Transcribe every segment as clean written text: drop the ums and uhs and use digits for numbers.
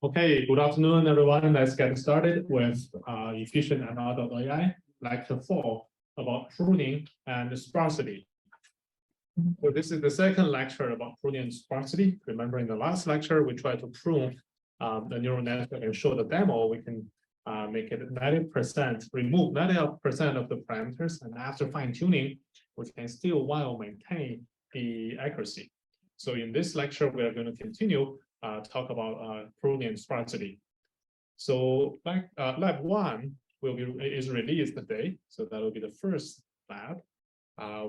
Okay, good afternoon, everyone. Let's get started with EfficientML.ai, lecture 4 about pruning and sparsity. So this is the second lecture about pruning and sparsity. Remember, in the last lecture, we tried to prune the neural network and show the demo. We can make it 90%, remove 90% of the parameters, and after fine-tuning, we can still while maintain the accuracy. So in this lecture, we are going to continue talk about pruning and sparsity. So lab 1 is released today. So that will be the first lab,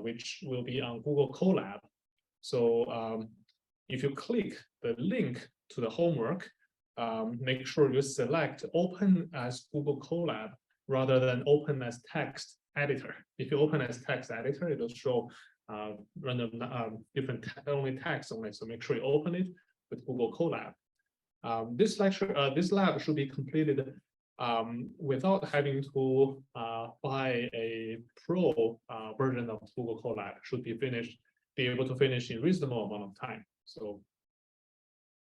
which will be on Google Colab. So if you click the link to the homework, make sure you select Open as Google Colab rather than Open as Text Editor. If you open as Text Editor, it will show random different only text only. So make sure you open it with Google Colab. This lab should be completed without having to buy a pro version of Google Colab. Should be able to finish in reasonable amount of time. So,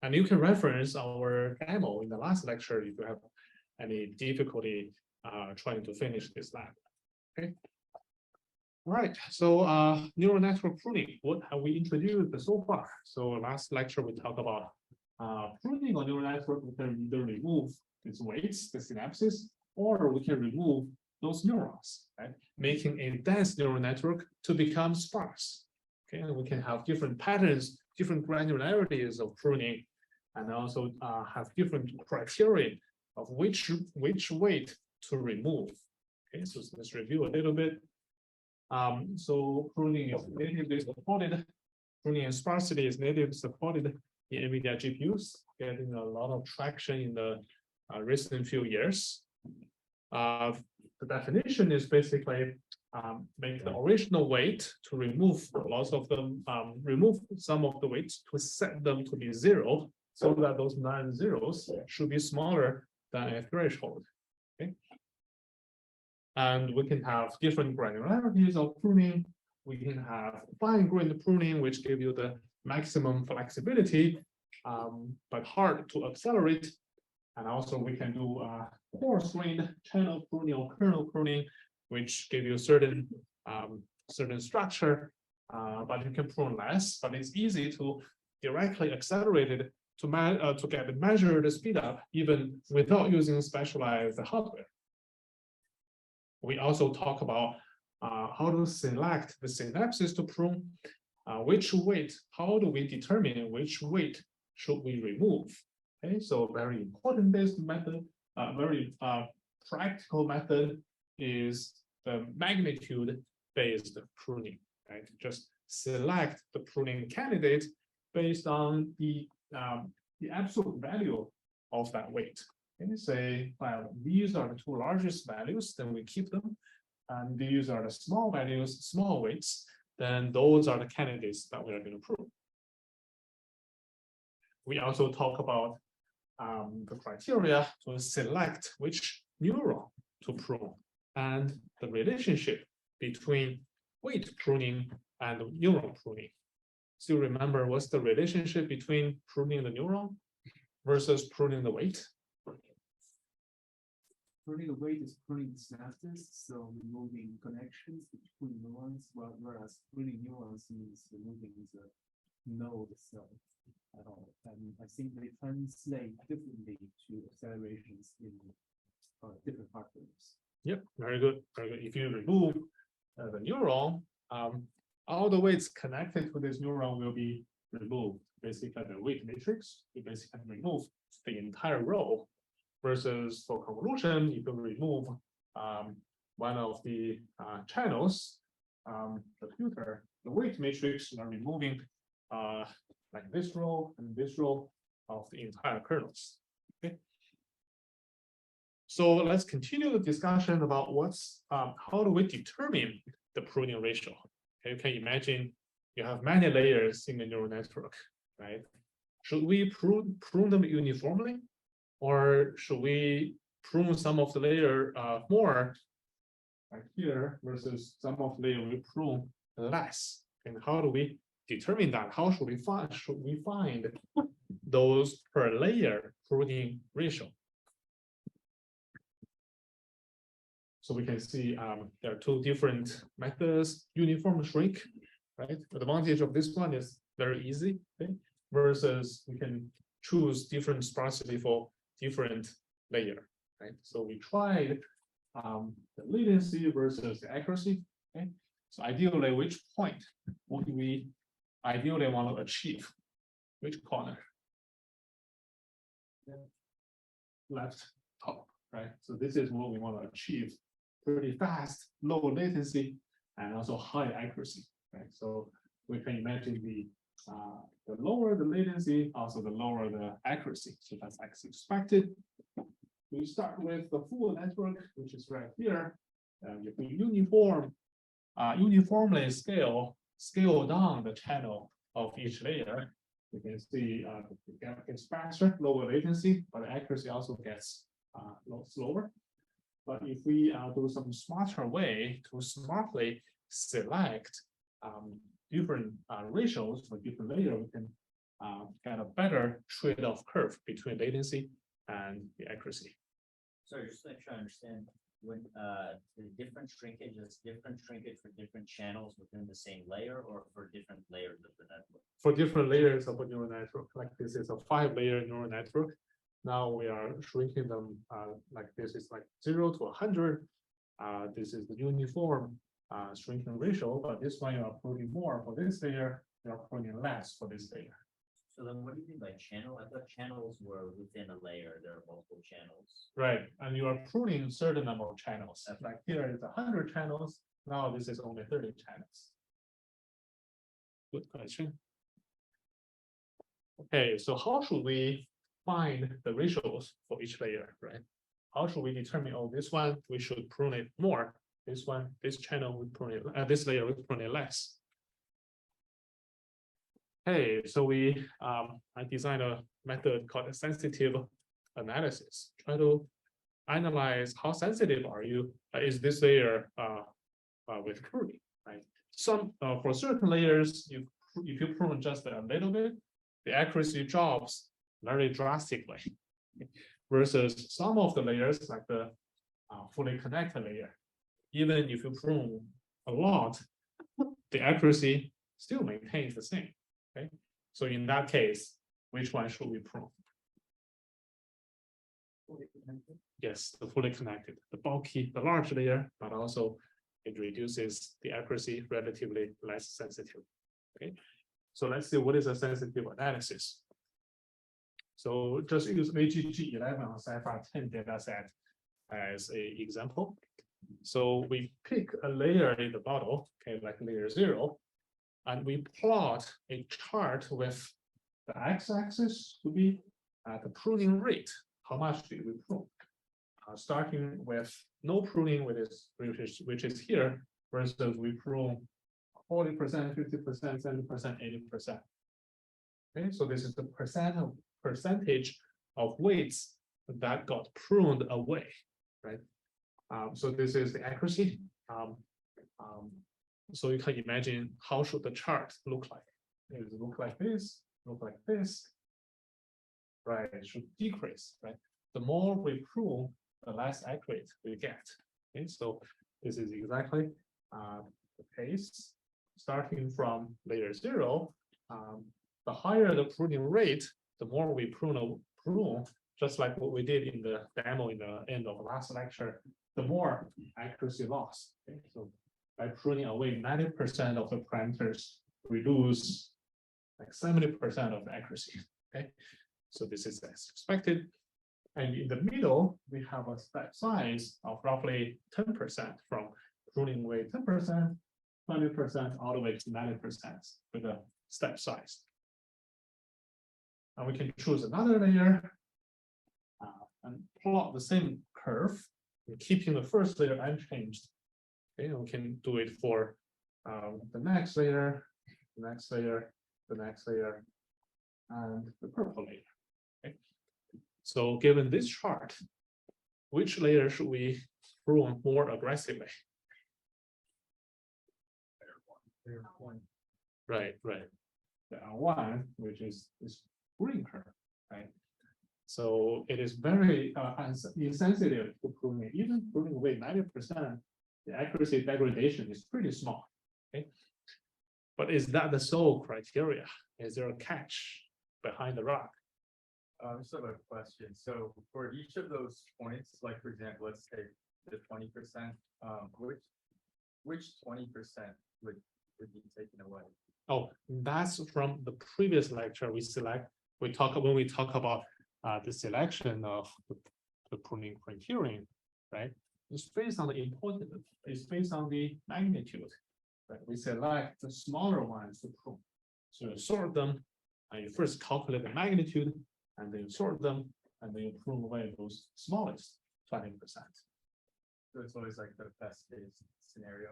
and you can reference our demo in the last lecture if you have any difficulty trying to finish this lab. Okay. All right, so neural network pruning, what have we introduced so far? So last lecture, we talked about pruning on neural network. We can either remove its weights, the synapses, or we can remove those neurons, right? Making a dense neural network to become sparse. Okay, and we can have different patterns, different granularities of pruning, and also have different criteria of which weight to remove. Okay, so let's review a little bit. So pruning is natively supported. Pruning and sparsity is natively supported in NVIDIA GPUs, getting a lot of traction in the recent few years. The definition is basically make the original weight to remove lots of them, remove some of the weights to set them to be 0, so that those non-zeros should be smaller than a threshold. Okay. And we can have different granularities of pruning. We can have fine-grained pruning, which give you the maximum flexibility, but hard to accelerate. And also we can do coarse-grained channel pruning or kernel pruning, which give you certain structure, but you can prune less. But it's easy to directly accelerate it to get the measured speed up, even without using specialized hardware. We also talk about how to select the synapses to prune, which weight, how do we determine which weight should we remove? Okay, so very important based method, very practical method is the magnitude-based pruning, right? Just select the pruning candidate based on the absolute value of that weight. Okay, say, well, these are the 2 largest values, then we keep them. And these are the small values, small weights, then those are the candidates that we are going to prune. We also talk about the criteria to select which neuron to prune and the relationship between weight pruning and neuron pruning. Still remember, what's the relationship between pruning the neuron versus pruning the weight? Pruning the weight is pruning the synapses, so removing connections between neurons, whereas pruning neurons means removing the node itself at all. And I think they translate differently to accelerations in different hardwares. Yep, very good, very good. If you remove the neuron, all the weights connected to this neuron will be removed. Basically, the weight matrix, you basically remove the entire row. Versus for convolution, you can remove one of the channels, the filter, the weight matrix, you are removing like this row and this row of the entire kernels. Okay. So let's continue the discussion about how do we determine the pruning ratio. Okay, you can imagine you have many layers in the neural network, right? Should we prune them uniformly? Or should we prune some of the layer more, like here, versus some of the layer we prune less? And how do we determine that, how should we find those per layer pruning ratio? So we can see there are two different methods. Uniform shrink, right? The advantage of this one is very easy, okay? Versus we can choose different sparsity for different layer, right? So we tried the latency versus the accuracy, okay? So ideally, which point would we ideally want to achieve? Which corner? Left top, right? So this is what we want to achieve. Pretty fast, low latency, and also high accuracy, right? So we can imagine the lower the latency, also the lower the accuracy. So that's as expected. We start with the full network, which is right here. If we uniformly scale down the channel of each layer, you can see the gap gets faster, lower latency, but the accuracy also gets slower. But if we do some smarter way to smartly select different ratios for different layers, we can get a better trade-off curve between latency and the accuracy. So just to make sure I understand, when the different shrinkage is different shrinkage for different channels within the same layer, or for different layers of the network? For different layers of a neural network, like this is a 5-layer neural network. Now we are shrinking them like this is like 0 to 100. This is the uniform shrinking ratio, but this one you are pruning more for this layer, you are pruning less for this layer. So then what do you mean by channel? I thought channels were within a layer, there are multiple channels. Right, and you are pruning a certain number of channels. Like here is 100 channels, now this is only 30 channels. Good question. Okay, so how should we find the ratios for each layer, right? How should we determine, oh, this one, we should prune it more. This one, this channel, we prune it, this layer, we prune it less. Hey, so I designed a method called a sensitive analysis. Try to analyze how sensitive are you, is this layer with pruning, right? Some, for certain layers, if you prune just a little bit, the accuracy drops very drastically, versus some of the layers like the fully connected layer. Even if you prune a lot, the accuracy still maintains the same. Okay, so in that case, which one should we prune? Yes, the fully connected, the bulky, the large layer, but also it reduces the accuracy, relatively less sensitive. Okay, so let's see what is a sensitive analysis. So just use AGG11 on Cypher 10 dataset as an example. So we pick a layer in the model, okay, like layer 0, and we plot a chart with the x-axis to be the pruning rate. How much do we prune? Starting with no pruning, which is here, versus we prune 40%, 50%, 70%, 80%. Okay, so this is the percentage of weights that got pruned away, right? So this is the accuracy. So you can imagine how should the chart look like? Does it look like this? Look like this? Right, it should decrease, right? The more we prune, the less accurate we get. Okay, so this is exactly the case. Starting from layer 0, the higher the pruning rate, the more we prune, just like what we did in the demo in the end of last lecture, the more accuracy loss. Okay, so by pruning away 90% of the parameters, we lose like 70% of the accuracy. Okay, so this is as expected. And in the middle, we have a step size of roughly 10% from pruning away 10%, 20%, all the way to 90% with a step size. And we can choose another layer and plot the same curve, keeping the first layer unchanged. Okay, and we can do it for the next layer, the next layer, the next layer, and the purple layer. Okay. So given this chart, which layer should we prune more aggressively? Right, right. the R1, which is this green curve, right? So it is very insensitive to pruning. Even pruning away 90%, the accuracy degradation is pretty small. Okay, but is that the sole criteria? Is there a catch behind the rock? I just have a question. So for each of those points, like for example, let's take the 20%, which 20% would be taken away? Oh, that's from the previous lecture. When we talk about the selection of the pruning criterion, right? It's based on the importance. It's based on the magnitude. Right? We select the smaller ones to prune. So you sort them, and you first calculate the magnitude, and then you sort them, and then you prune away those smallest 20%. So it's always like the best case scenario.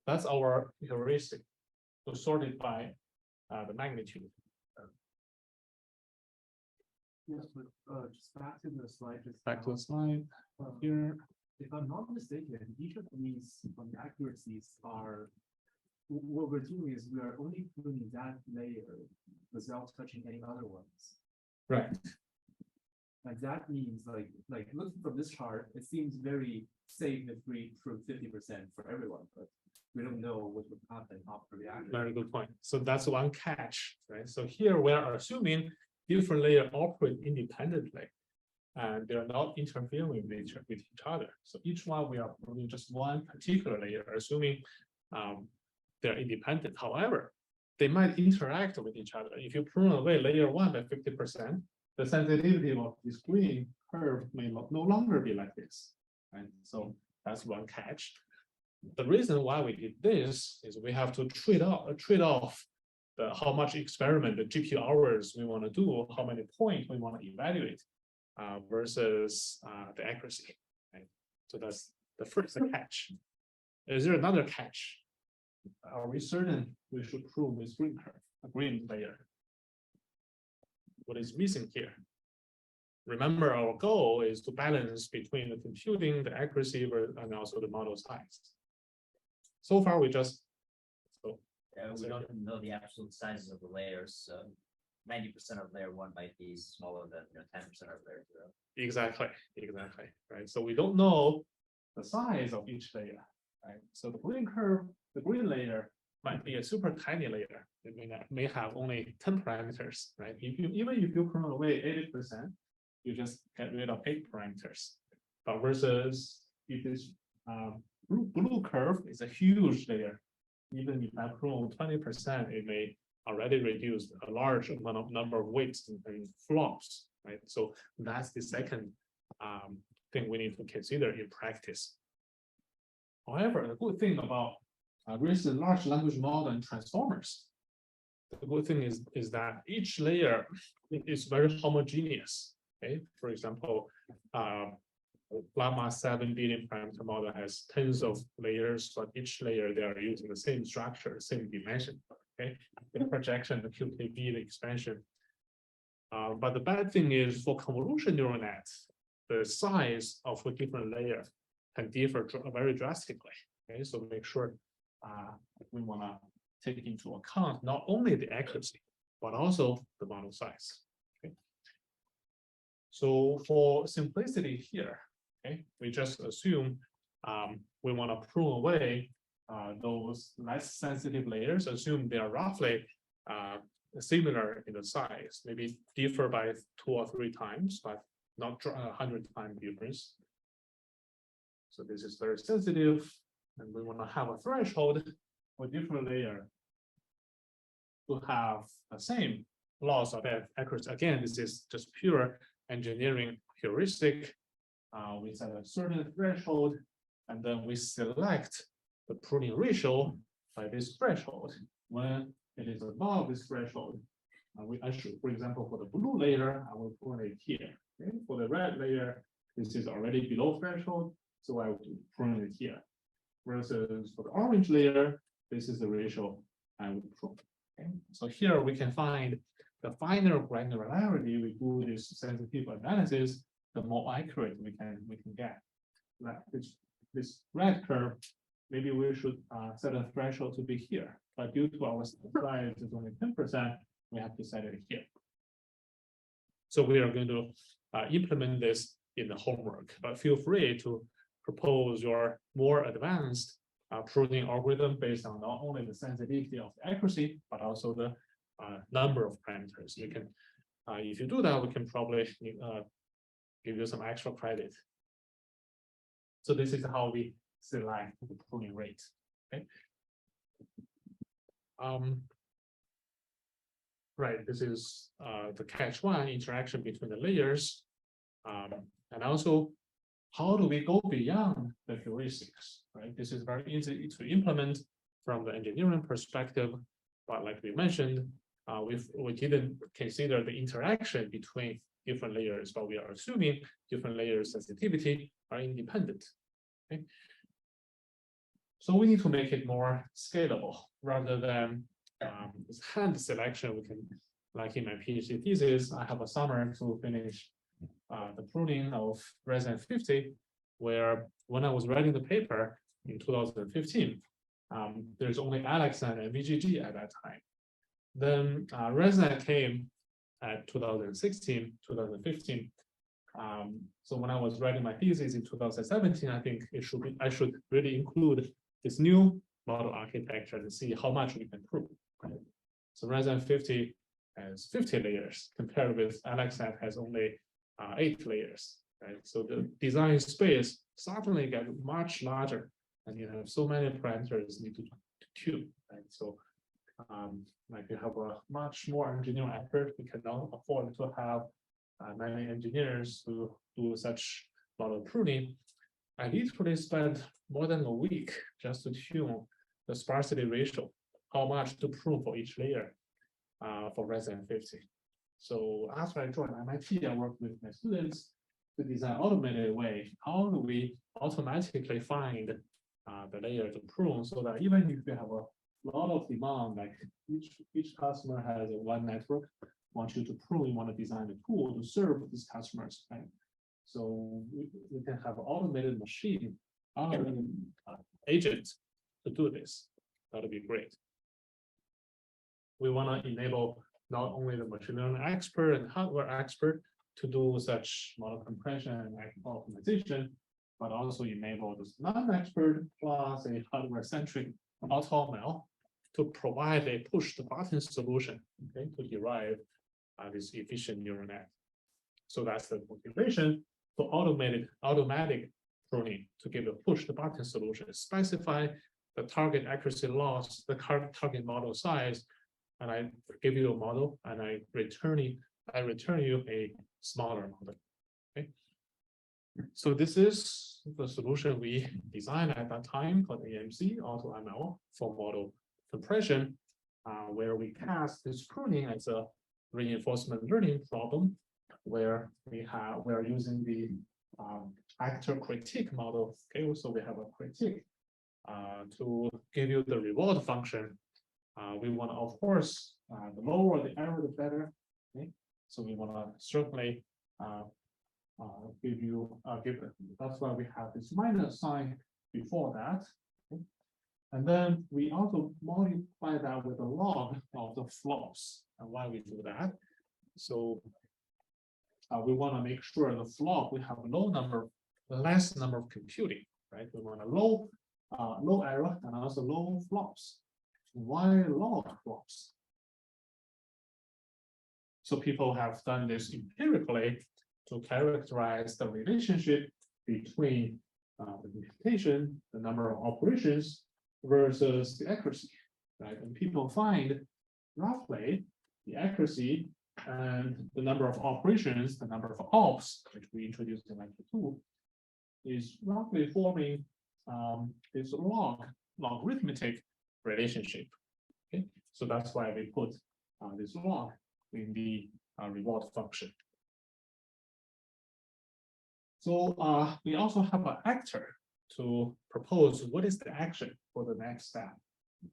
That's our heuristic. So sort it by the magnitude. Yes, but just back to the slide. Back to the slide here. If I'm not mistaken, each of these accuracies are, what we're doing is we are only pruning that layer without touching any other ones. Right. And that means like looking from this chart, it seems very safe if we prune 50% for everyone, but we don't know what would happen after the accuracy. Very good point. So that's one catch, right? So here we are assuming different layers operate independently, and they're not interfering with each other. So each one we are pruning just one particular layer, assuming they're independent. However, they might interact with each other. If you prune away layer 1 by 50%, the sensitivity of this green curve may no longer be like this, right? So that's one catch. The reason why we did this is we have to trade off how much experiment, the GPU hours we want to do, how many points we want to evaluate versus the accuracy. Right? So that's the first catch. Is there another catch? Are we certain we should prune this green curve, a green layer? What is missing here? Remember, our goal is to balance between the computing, the accuracy, and also the model size. So far, we just we don't know the absolute sizes of the layers. So 90% of layer 1 might be smaller than 10% of layer 0. Exactly, right? So we don't know the size of each layer, right? So the green curve, the green layer might be a super tiny layer. It may have only 10 parameters, right? Even if you prune away 80%, you just get rid of 8 parameters. But versus if this blue curve is a huge layer, even if I prune 20%, it may already reduce a large number of weights and flops, right? So that's the second thing we need to consider in practice. However, the good thing about recent large language model and transformers, the good thing is that each layer is very homogeneous. Okay, for example, Llama 7 billion parameter model has tens of layers, but each layer they are using the same structure, same dimension. Okay, the projection, the QKB, the expansion. But the bad thing is for convolution neural nets, the size of a different layer can differ very drastically. Okay, so make sure we want to take into account not only the accuracy, but also the model size. Okay. So for simplicity here, okay, we just assume we want to prune away those less sensitive layers, assume they are roughly similar in the size, maybe differ by 2 or 3 times, but not 100-time difference. So this is very sensitive, and we want to have a threshold for different layer to have the same loss of accuracy. Again, this is just pure engineering heuristic. We set a certain threshold, and then we select the pruning ratio by this threshold. When it is above this threshold, I should, for example, for the blue layer, I will prune it here. Okay? For the red layer, this is already below threshold, so I will prune it here. Versus for the orange layer, this is the ratio I would prune. Okay? So here we can find the finer granularity we do this sensitive analysis, the more accurate we can get. Like this red curve, maybe we should set a threshold to be here. but due to our size is only 10%, we have to set it here. So we are going to implement this in the homework, but feel free to propose your more advanced pruning algorithm based on not only the sensitivity of the accuracy, but also the number of parameters. You can, if you do that, we can probably give you some extra credit. So this is how we select the pruning rate. Okay. Right, this is the catch one interaction between the layers. And also, how do we go beyond the heuristics, right? This is very easy to implement from the engineering perspective, but like we mentioned, we didn't consider the interaction between different layers, but we are assuming different layers sensitivity are independent. Okay. So we need to make it more scalable rather than this hand selection. We can, like in my PhD thesis, I have a summer to finish the pruning of resin 50, where when I was writing the paper in 2015, there's only Alexan and VGG at that time. Then resin came at 2016, 2015. So when I was writing my thesis in 2017, I think I should really include this new model architecture to see how much we can prove. Right? So resin 50 has 50 layers compared with Alexan has only 8 layers. Right? So the design space suddenly gets much larger, and you have so many parameters need to tune. Right? So like you have a much more engineering effort. We cannot afford to have many engineers to do such model pruning. I literally spent more than a week just to tune the sparsity ratio, how much to prune for each layer for resin 50. So after I joined MIT, I worked with my students to design automated way. How do we automatically find the layer to prune so that even if we have a lot of demand, like each customer has one network, want you to prune, you want to design a tool to serve these customers, right? So we can have an automated machine, agent to do this. That'll be great. We want to enable not only the machine learning expert and hardware expert to do such model compression and optimization, but also enable this non-expert plus a hardware-centric AutoML to provide a push-the-button solution, okay, to derive this efficient neural net. So that's the motivation for automatic pruning to give a push-the-button solution, specify the target accuracy loss, the target model size, and I give you a model, and I return you a smaller model. Okay. So this is the solution we designed at that time called AMC, AutoML, for model compression, where we cast this pruning as a reinforcement learning problem, where we are using the actor critique model. Okay, so we have a critique to give you the reward function. We want to, of course, the lower the error, the better. Okay, so we want to certainly that's why we have this minus sign before that. Okay? And then we also multiply that with a log of the flops. And why we do that? So we want to make sure the flop we have less number of computing, right? We want a low error and also low flops. Why log flops? So people have done this empirically to characterize the relationship between the computation, the number of operations versus the accuracy, right? And people find roughly the accuracy and the number of operations, the number of ops, which we introduced in lecture 2, is roughly forming this logarithmic relationship. Okay, so that's why we put this log in the reward function. So we also have an actor to propose what is the action for the next step.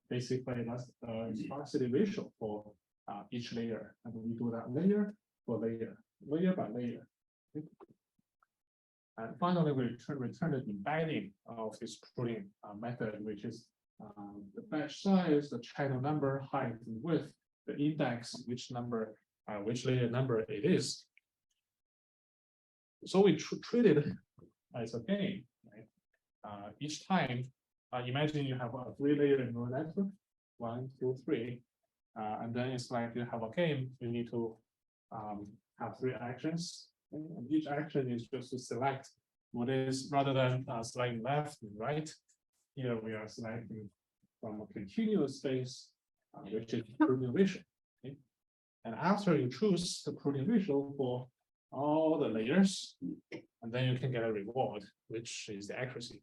Basically, that's the sparsity ratio for each layer, and we do that layer for layer, layer by layer. Okay. And finally, we return the embedding of this pruning method, which is the batch size, the channel number, height, and width, the index, which layer number it is. So we treat it as a game, right? Each time, imagine you have a 3-layer neural network, 1, 2, 3, and then it's like you have a game. You need to have 3 actions, and each action is just to select what is, rather than selecting left and right. Here we are selecting from a continuous space, which is pruning ratio. Okay? And after you choose the pruning ratio for all the layers, and then you can get a reward, which is the accuracy.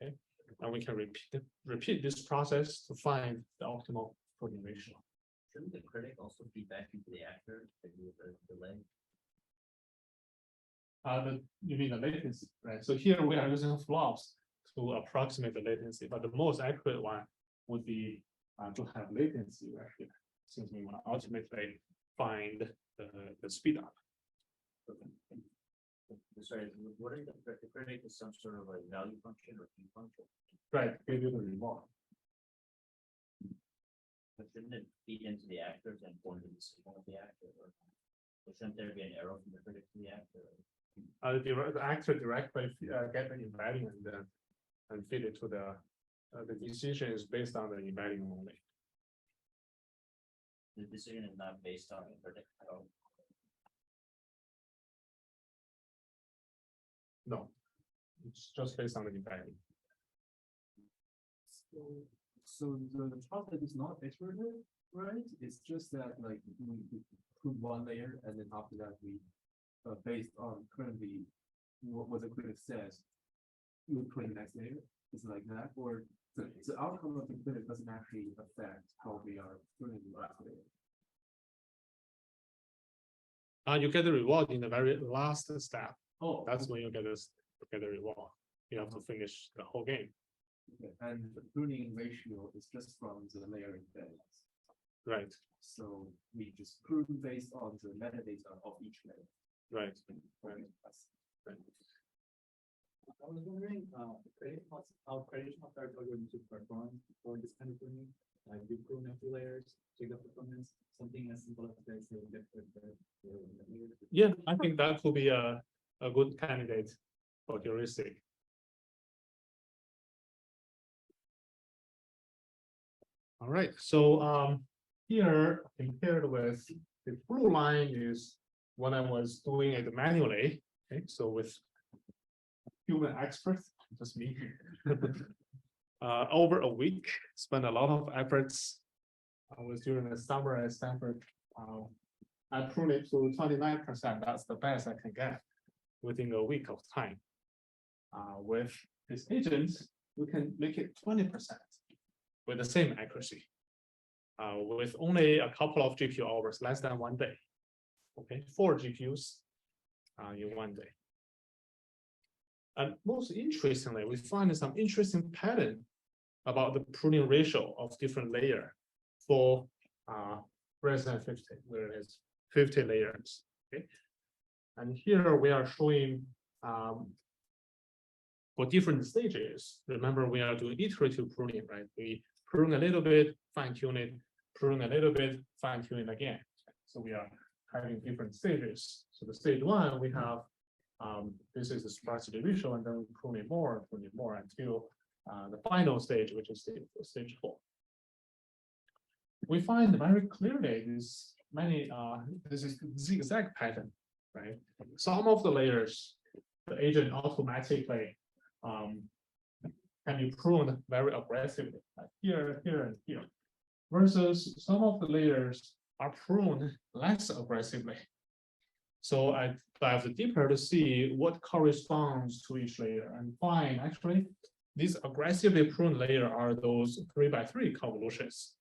Okay? And we can repeat this process to find the optimal pruning ratio. Shouldn't the critic also feed back into the actor to do the delay? You mean the latency, right? So here we are using flops to approximate the latency, but the most accurate one would be to have latency right here, since we want to ultimately find the speed up. Sorry, what is the critic is some sort of a value function or key function? Right, give you the reward. But shouldn't it feed into the actors and point to the signal of the actor? Or shouldn't there be an arrow from the critic to the actor? The actor directly get the embedding and feed it to the decision is based on the embedding only. The decision is not based on the critic at all. No, it's just based on the embedding. So the process is not iterative, right? It's just that like we prove 1 layer, and then after that we, based on currently what the critic says, we put the next layer. Is it like that, or the outcome of the critic doesn't actually affect how we are pruning the last layer? You get the reward in the very last step. Oh, That's when you get the reward. You have to finish the whole game. okay. And the pruning ratio is just from the layer embeddings. Right, So we just prune based on the metadata of each layer. right, Okay, right. that's- I was wondering, how credit methods are going to perform for this kind of pruning? Like you prune a few layers, check the performance, something as simple as this, you get the Yeah, I think that could be a good candidate for heuristic. All right, so here compared with the blue line is when I was doing it manually. Okay, so with human experts, just me, over a week, spent a lot of efforts. I was during the summer at Stanford. I pruned it to 29%. That's the best I can get within a week of time. With this agent, we can make it 20% with the same accuracy, with only a couple of GPU hours, less than 1 day. Okay, 4 GPUs in 1 day. And most interestingly, we find some interesting pattern about the pruning ratio of different layers for less than 50, where it is 50 layers. Okay, and here we are showing for different stages. Remember, we are doing iterative pruning, right? We prune a little bit, fine tune it, prune a little bit, fine tune it again. So we are having different stages. So the stage 1, we have this is the sparsity ratio, and then we prune it more until the final stage, which is stage 4. We find very clearly this is zigzag pattern, right? Some of the layers, the agent automatically can be pruned very aggressively, like here, here, and here, versus some of the layers are pruned less aggressively. So I dive deeper to see what corresponds to each layer and find actually these aggressively pruned layers are those 3x3 convolutions,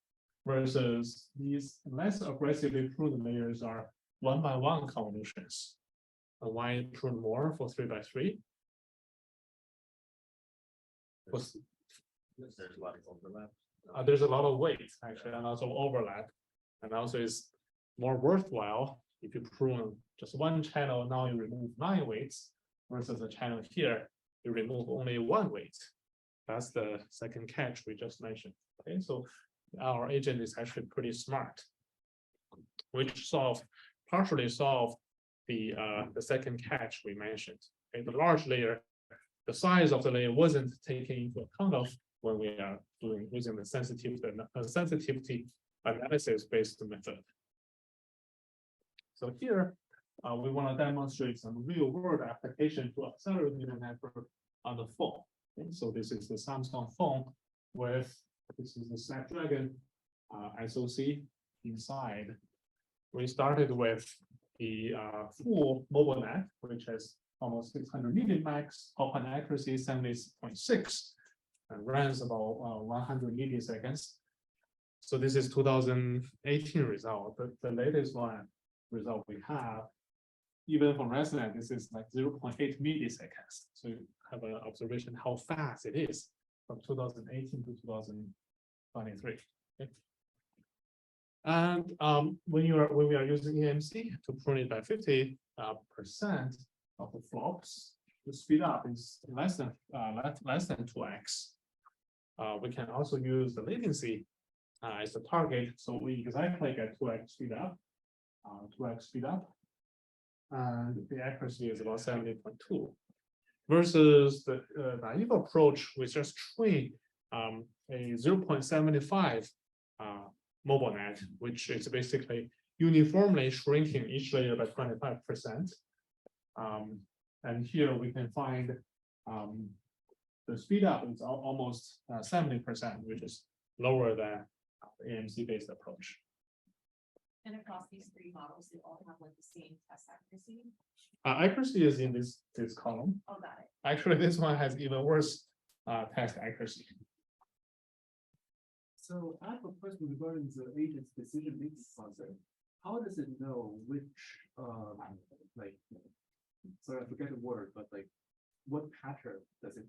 versus these less aggressively pruned layers are 1x1 convolutions. And why prune more for 3x3? There's a lot of overlap. There's a lot of weight actually, and also overlap, and also it's more worthwhile if you prune just one channel. Now you remove 9 weights versus a channel here you remove only 1 weight. That's the second catch we just mentioned. Okay, so our agent is actually pretty smart, which partially solve the second catch we mentioned. Okay, the large layer, the size of the layer wasn't taken into account of when we are using the sensitivity analysis based method. So here we want to demonstrate some real world application to accelerate neural network on the phone. Okay, so this is the Samsung phone with this is the Snapdragon SoC inside. We started with the full mobile net, which has almost 600 millimax, open accuracy 70.6, and runs about 100 milliseconds. So this is 2018 result. The latest result we have, even from ResNet, this is like 0.8 milliseconds. So you have an observation how fast it is from 2018 to 2023. Okay. And when we are using EMC to prune it by 50% of the flops, the speed up is less than 2x. We can also use the latency as the target, so we exactly get 2x speed up, and the accuracy is about 70.2. Versus the naive approach, we just train a 0.75 mobile net, which is basically uniformly shrinking each layer by 25%. And here we can find the speed up is almost 70%, which is lower than the AMC-based approach. And across these three models, they all have like the same test accuracy. Accuracy is in this column. Oh, got it. Actually, this one has even worse test accuracy. So I have a question regarding the agent's decision-making process. How does it know which, like, sorry, I forget the word, but like, what pattern does it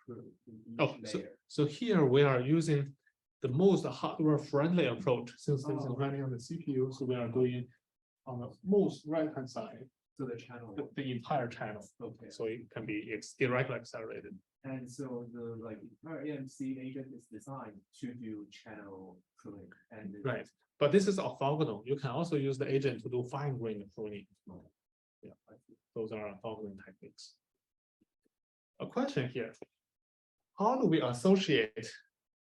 prove in each layer? So here we are using the most hardware-friendly approach, since this is running on the CPU. So we are doing on the most right-hand side. So the channel, The entire channel. okay. So it can be directly accelerated. And so the like entire AMC agent is designed to do channel pruning and Right. But this is orthogonal. You can also use the agent to do fine-grained pruning. Yeah, those are orthogonal techniques. A question here. How do we associate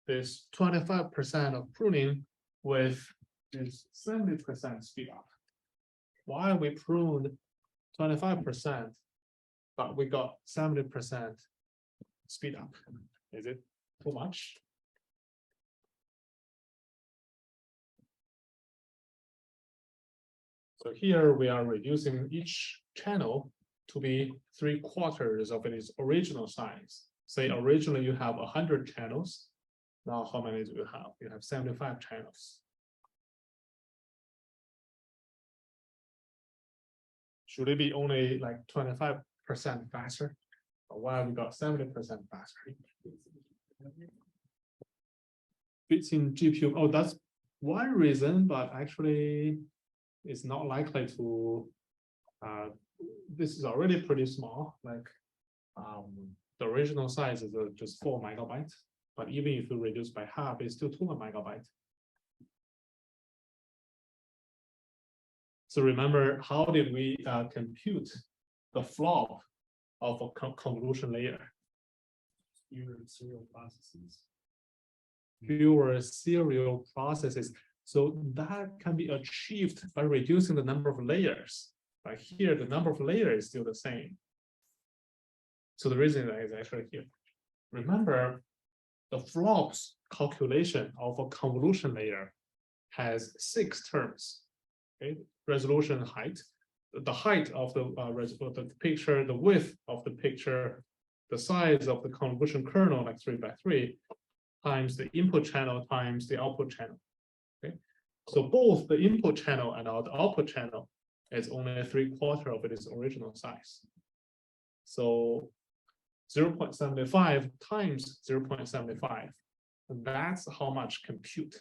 this 25% of pruning with this 70% speed up? Why we pruned 25%, but we got 70% speed up? Is it too much? So here we are reducing each channel to be 3/4 of its original size. Say originally you have 100 channels. Now how many do you have? You have 75 channels. Should it be only like 25% faster? Or why we got 70% faster? Fits in GPU. Oh, that's one reason, but actually it's not likely to. This is already pretty small. Like the original size is just 4 megabytes, but even if you reduce by half, it's still 2 megabytes. So remember, how did we compute the flop of a convolution layer? Fewer serial processes. Fewer serial processes. So that can be achieved by reducing the number of layers. Like here, the number of layers is still the same. So the reason is actually here. Remember, the flops calculation of a convolution layer has 6 terms. Okay, resolution, height, the height of the picture, the width of the picture, the size of the convolution kernel, like 3 by 3, times the input channel times the output channel. Okay, so both the input channel and the output channel is only 3/4 of its original size. So 0.75 times 0.75, and that's how much compute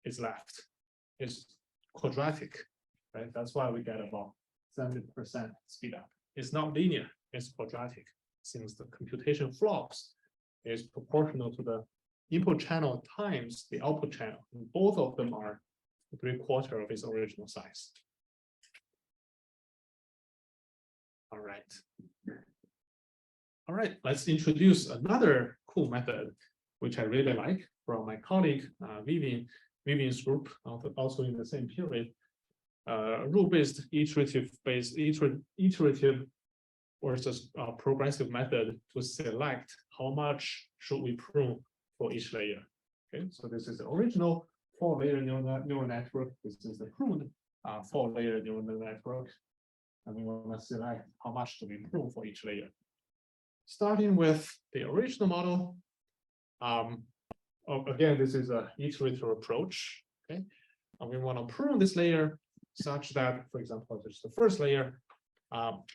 is left. It's quadratic, right? That's why we get about 70% speed up. It's not linear, it's quadratic, since the computation flops is proportional to the input channel times the output channel. And both of them are 3/4 of its original size. All right. All right, let's introduce another cool method, which I really like from my colleague, Vivian's group, also in the same period. Rule-based iterative versus progressive method to select how much should we prune for each layer. Okay, so this is the original 4-layer neural network. This is the pruned 4-layer neural network. And we want to select how much to be pruned for each layer. Starting with the original model. Again, this is an iterative approach. Okay, and we want to prune this layer such that, for example, this is the first layer,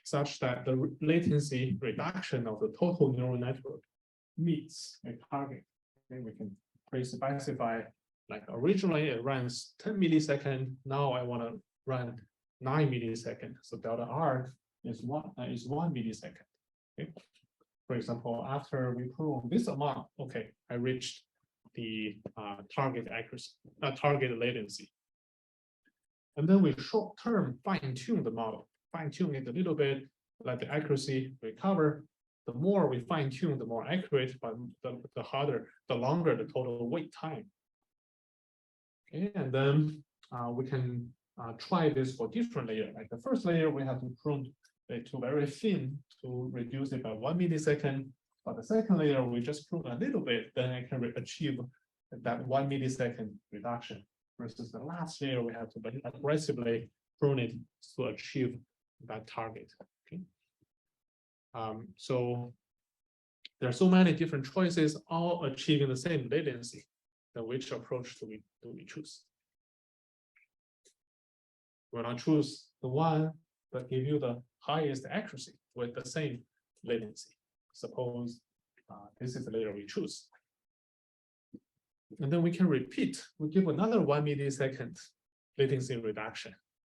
such that the latency reduction of the total neural network meets a target. Okay, we can pre-specify, like originally it runs 10 milliseconds. Now I want to run 9 milliseconds. So delta R is 1 millisecond. Okay. For example, after we prune this amount, okay, I reached the target accuracy, target latency. And then we short-term fine-tune the model, fine-tune it a little bit, let the accuracy recover. The more we fine-tune, the more accurate, but the longer the total wait time. Okay, and then we can try this for different layers. Like the first layer, we have to prune it to very thin to reduce it by 1 millisecond. But the second layer, we just prune a little bit, then I can achieve that 1 millisecond reduction. Versus the last layer, we have to very aggressively prune it to achieve that target. Okay. So there are so many different choices, all achieving the same latency. Then which approach do we choose? We're going to choose the one that gives you the highest accuracy with the same latency. Suppose this is the layer we choose. And then we can repeat. We give another 1 millisecond latency reduction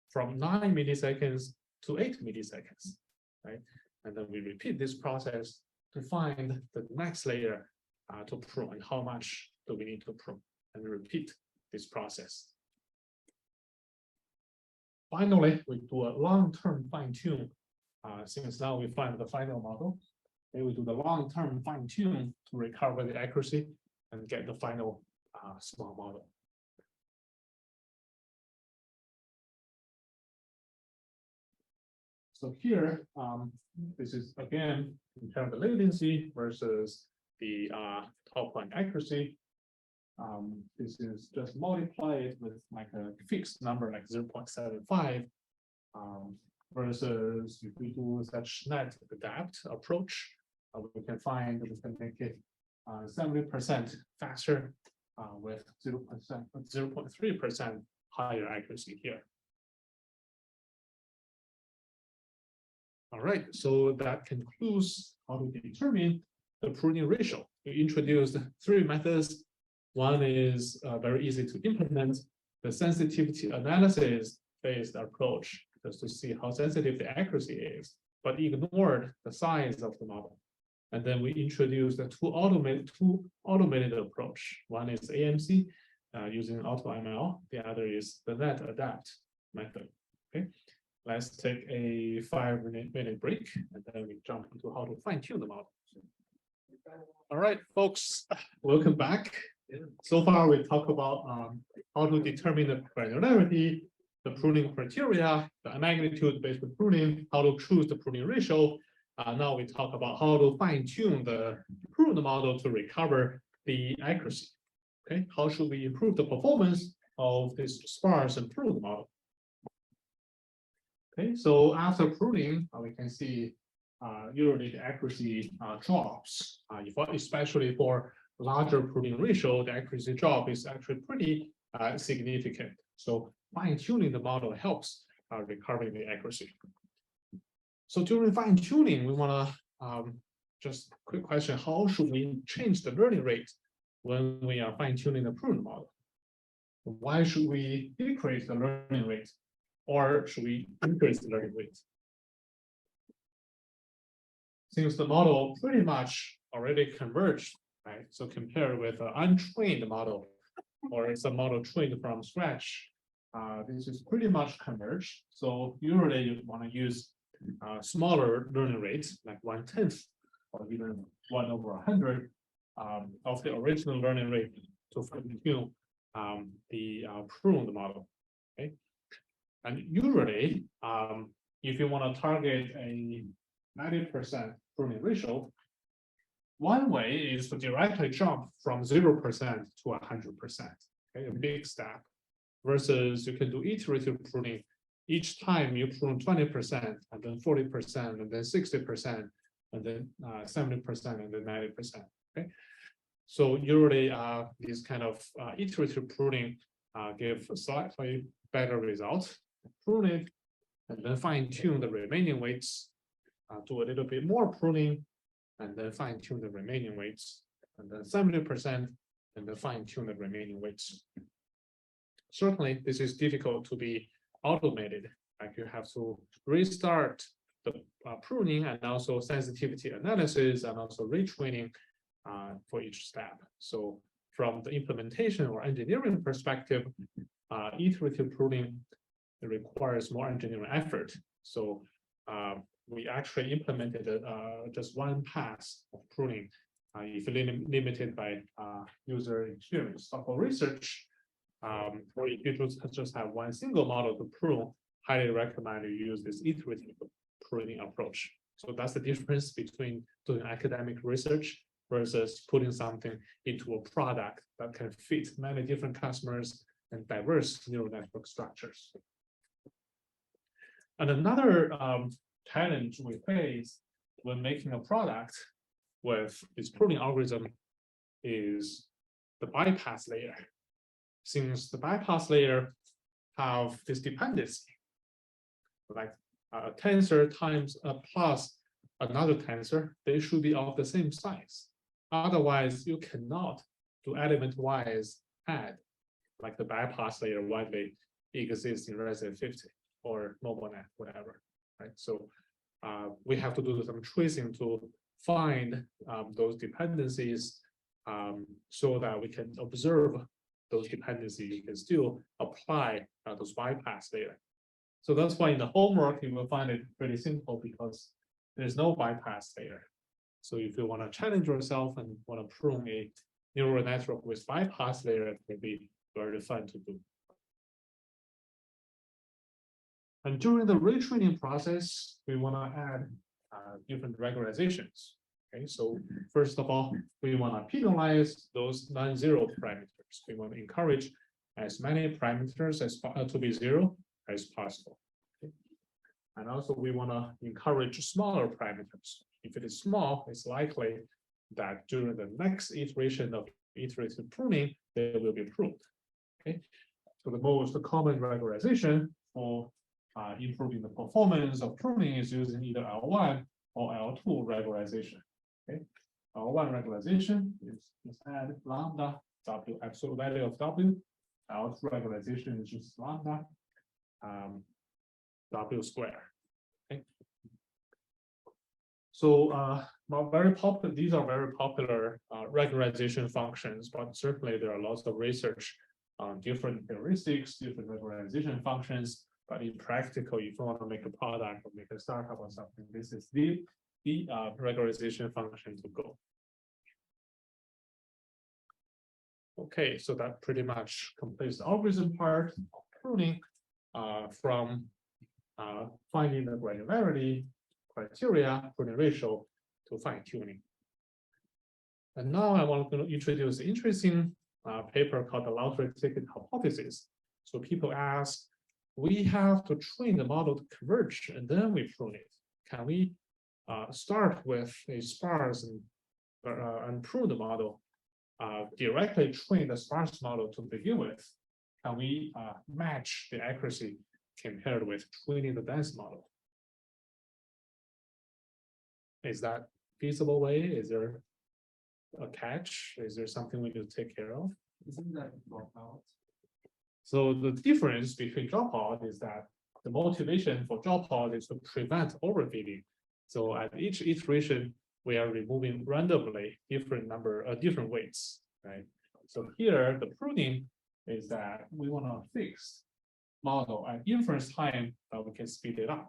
from 9 milliseconds to 8 milliseconds, right? And then we repeat this process to find the next layer to prune and how much do we need to prune, and repeat this process. Finally, we do a long-term fine-tune. Since now we find the final model, then we do the long-term fine-tune to recover the accuracy and get the final small model. So here, this is again in terms of the latency versus the top line accuracy. This is just multiply it with like a fixed number like 0.75 versus if we do such net adapt approach, we can find that we can make it 70% faster with 0.3% higher accuracy here. All right, so that concludes how to determine the pruning ratio. We introduced 3 methods. One is very easy to implement, the sensitivity analysis based approach, just to see how sensitive the accuracy is, but ignored the size of the model. And then we introduced the two automated approach. One is AMC using AutoML. The other is the net adapt method. Okay, let's take a 5-minute break, and then we jump into how to fine-tune the model. All right, folks, welcome back. So far, we talked about how to determine the granularity, the pruning criteria, the magnitude-based pruning, how to choose the pruning ratio. Now we talk about how to fine-tune the pruned model to recover the accuracy. Okay, how should we improve the performance of this sparse and pruned model? Okay, so after pruning, we can see usually the accuracy drops, especially for larger pruning ratio, the accuracy drop is actually pretty significant. So fine-tuning the model helps recovering the accuracy. So during fine-tuning, we want to just quick question: how should we change the learning rate when we are fine-tuning the pruned model? Why should we decrease the learning rate, or should we increase the learning rate? Since the model pretty much already converged right? So compared with an untrained model, or it's a model trained from scratch, this is pretty much converged. So usually you want to use smaller learning rates, like 1/10 or even 1/100 of the original learning rate to fine-tune the pruned model. Okay, and usually, if you want to target a 90% pruning ratio, one way is to directly jump from 0% to 100%. Okay, a big step. Versus you can do iterative pruning. Each time you prune 20%, and then 40%, and then 60%, and then 70%, and then 90%. Okay, so usually these kind of iterative pruning give slightly better results. Prune it, and then fine tune the remaining weights. Do a little bit more pruning, and then fine tune the remaining weights, and then 70%, and then fine tune the remaining weights. Certainly, this is difficult to be automated. Like you have to restart the pruning and also sensitivity analysis and also retraining for each step. So from the implementation or engineering perspective, iterative pruning requires more engineering effort. So we actually implemented just one pass of pruning if limited by user experience. So for research, or if you just have one single model to prune, highly recommend you use this iterative pruning approach. So that's the difference between doing academic research versus putting something into a product that can fit many different customers and diverse neural network structures. And another challenge we face when making a product with this pruning algorithm is the bypass layer. Since the bypass layer have this dependency, like a tensor times plus another tensor, they should be of the same size. Otherwise, you cannot do element-wise add, like the bypass layer widely exists in Resident 50 or MobileNet, whatever, right? So we have to do some tracing to find those dependencies so that we can observe those dependencies. You can still apply those bypass layer. So that's why in the homework, you will find it pretty simple because there's no bypass layer. So if you want to challenge yourself and want to prune a neural network with bypass layer, it will be very fun to do. And during the retraining process, we want to add different regularizations. Okay, so first of all, we want to penalize those non-zero parameters. We want to encourage as many parameters as to be zero as possible. Okay? And also we want to encourage smaller parameters. If it is small, it's likely that during the next iteration of iterative pruning, they will be pruned. Okay, so the most common regularization for improving the performance of pruning is using either L1 or L2 regularization. Okay, L1 regularization is just add lambda W absolute value of W. L2 regularization is just lambda W square. Okay. So very popular. These are very popular regularization functions, but certainly there are lots of research on different heuristics, different regularization functions. But in practical, if you want to make a product or make a startup or something, this is the regularization function to go. Okay, so that pretty much completes the algorithm part of pruning from finding the granularity criteria, pruning ratio to fine tuning. And now I want to introduce an interesting paper called the lottery ticket hypothesis. So people ask, we have to train the model to converge and then we prune it. Can we start with a sparse and prune the model, directly train the sparse model to begin with? Can we match the accuracy compared with training the dense model? Is that feasible way? Is there a catch? Is there something we need to take care of? Isn't that dropout? So the difference between dropout is that the motivation for dropout is to prevent overfitting. So at each iteration, we are removing randomly different weights, right? So here, the pruning is that we want to fix model at inference time that we can speed it up.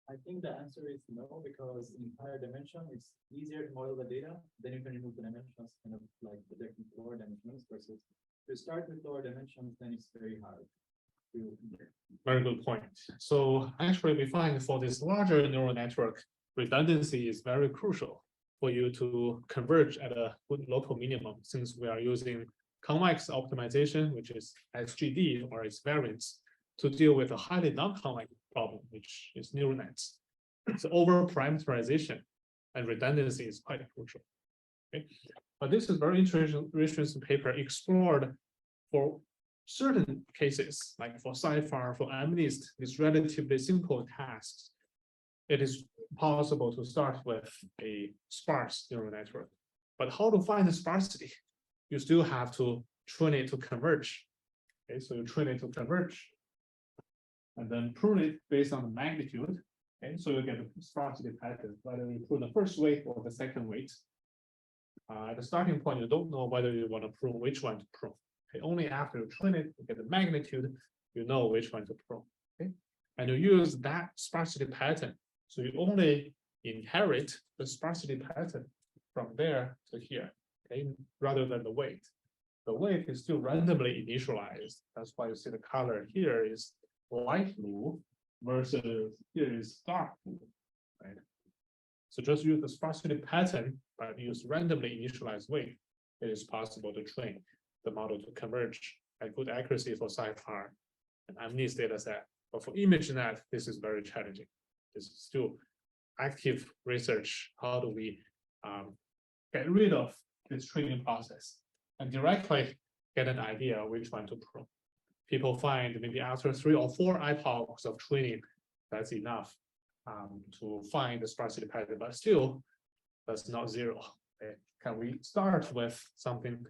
I think the answer is no, because in higher dimension, it's easier to model the data. Then you can remove the dimensions, kind of like projecting lower dimensions versus to start with lower dimensions, then it's very hard. Very good point. So actually, we find for this larger neural network, redundancy is very crucial for you to converge at a good local minimum, since we are using convex optimization, which is SGD or its variants, to deal with a highly non-convex problem, which is neural nets. So over parameterization and redundancy is quite crucial. Okay? But this is very interesting paper explored for certain cases, like for SciFar, for MNIST, these relatively simple tasks. It is possible to start with a sparse neural network. But how to find the sparsity? You still have to train it to converge. Okay, so you train it to converge, and then prune it based on the magnitude. Okay, so you get a sparsity pattern, whether you prune the first weight or the second weight. At the starting point, you don't know whether you want to prune which one to prune. Okay, only after you train it, you get the magnitude, you know which one to prune. Okay, and you use that sparsity pattern. So you only inherit the sparsity pattern from there to here, okay, rather than the weight. The weight is still randomly initialized. That's why you see the color here is light blue versus here is dark blue, right? So just use the sparsity pattern, but use randomly initialized weight. It is possible to train the model to converge at good accuracy for SciFar and MNIST data set. But for ImageNet, this is very challenging. This is still active research. How do we get rid of this training process and directly get an idea which one to prune? People find maybe after 3 or 4 epochs of training, that's enough to find the sparsity pattern, but still that's not zero. Okay? Can we start with something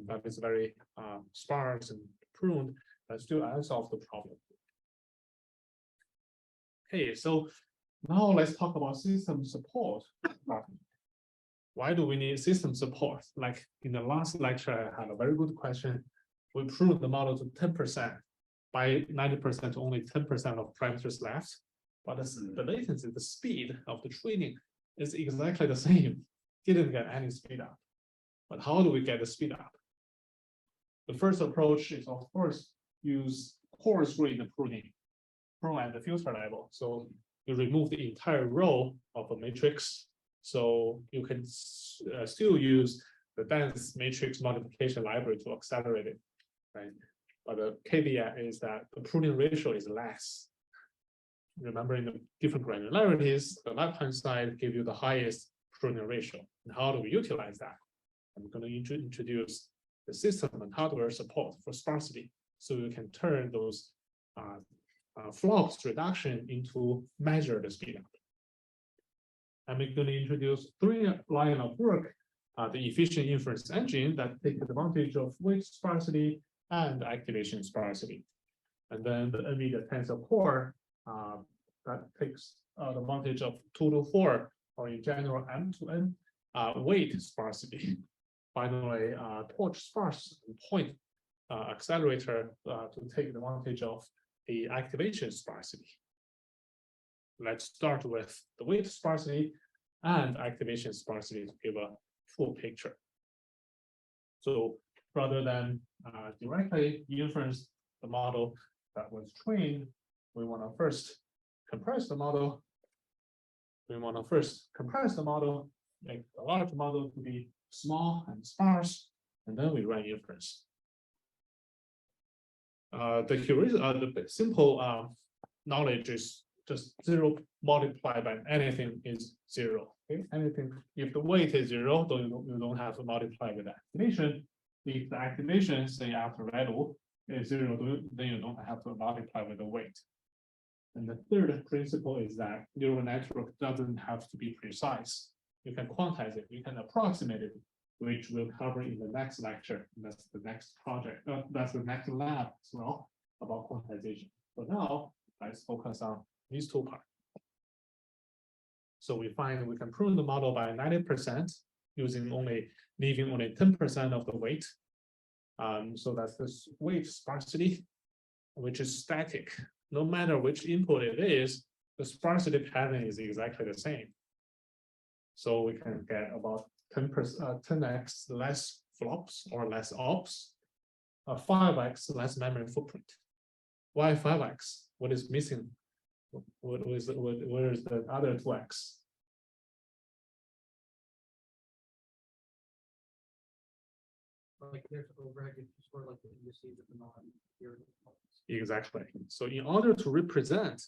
that is very sparse and pruned, but still unsolve the problem? Okay, so now let's talk about system support. Why do we need system support? Like in the last lecture, I had a very good question. We pruned the model to 10%, by 90% only 10% of parameters left. But the latency, the speed of the training is exactly the same. Didn't get any speed up. But how do we get the speed up? The first approach is, of course, use coarse grain pruning, prune at the filter level. So you remove the entire row of a matrix. So you can still use the dense matrix multiplication library to accelerate it, right? But the caveat is that the pruning ratio is less. Remembering the different granularities, the left-hand side gives you the highest pruning ratio. And how do we utilize that? I'm going to introduce the system and hardware support for sparsity, so you can turn those flops reduction into measured speed up. I'm going to introduce 3 lines of work, the efficient inference engine that takes advantage of weight sparsity and activation sparsity. And then the NVIDIA Tensor Core that takes advantage of 2 to 4, or in general M2N weight sparsity. Finally, torch sparse point accelerator to take advantage of the activation sparsity. Let's start with the weight sparsity and activation sparsity to give a full picture. So rather than directly inference the model that was trained, we want to first compress the model. We want to first compress the model, make the large model to be small and sparse, and then we run inference. The simple knowledge is just 0 multiplied by anything is 0. Okay, anything, if the weight is 0, then you don't have to multiply with the activation. If the activation, say after value is 0, then you don't have to multiply with the weight. And the third principle is that neural network doesn't have to be precise. You can quantize it, you can approximate it, which we'll cover in the next lecture. That's the next project. That's the next lab as well, about quantization. For now, let's focus on these 2 parts. So we find we can prune the model by 90% using leaving only 10% of the weight. So that's this weight sparsity, which is static. No matter which input it is, the sparsity pattern is exactly the same. So we can get about 10x less flops or less ops, 5x less memory footprint. Why 5x? What is missing? Where is the other 2x? Like there's overhead for like the indices of the non. Exactly. So in order to represent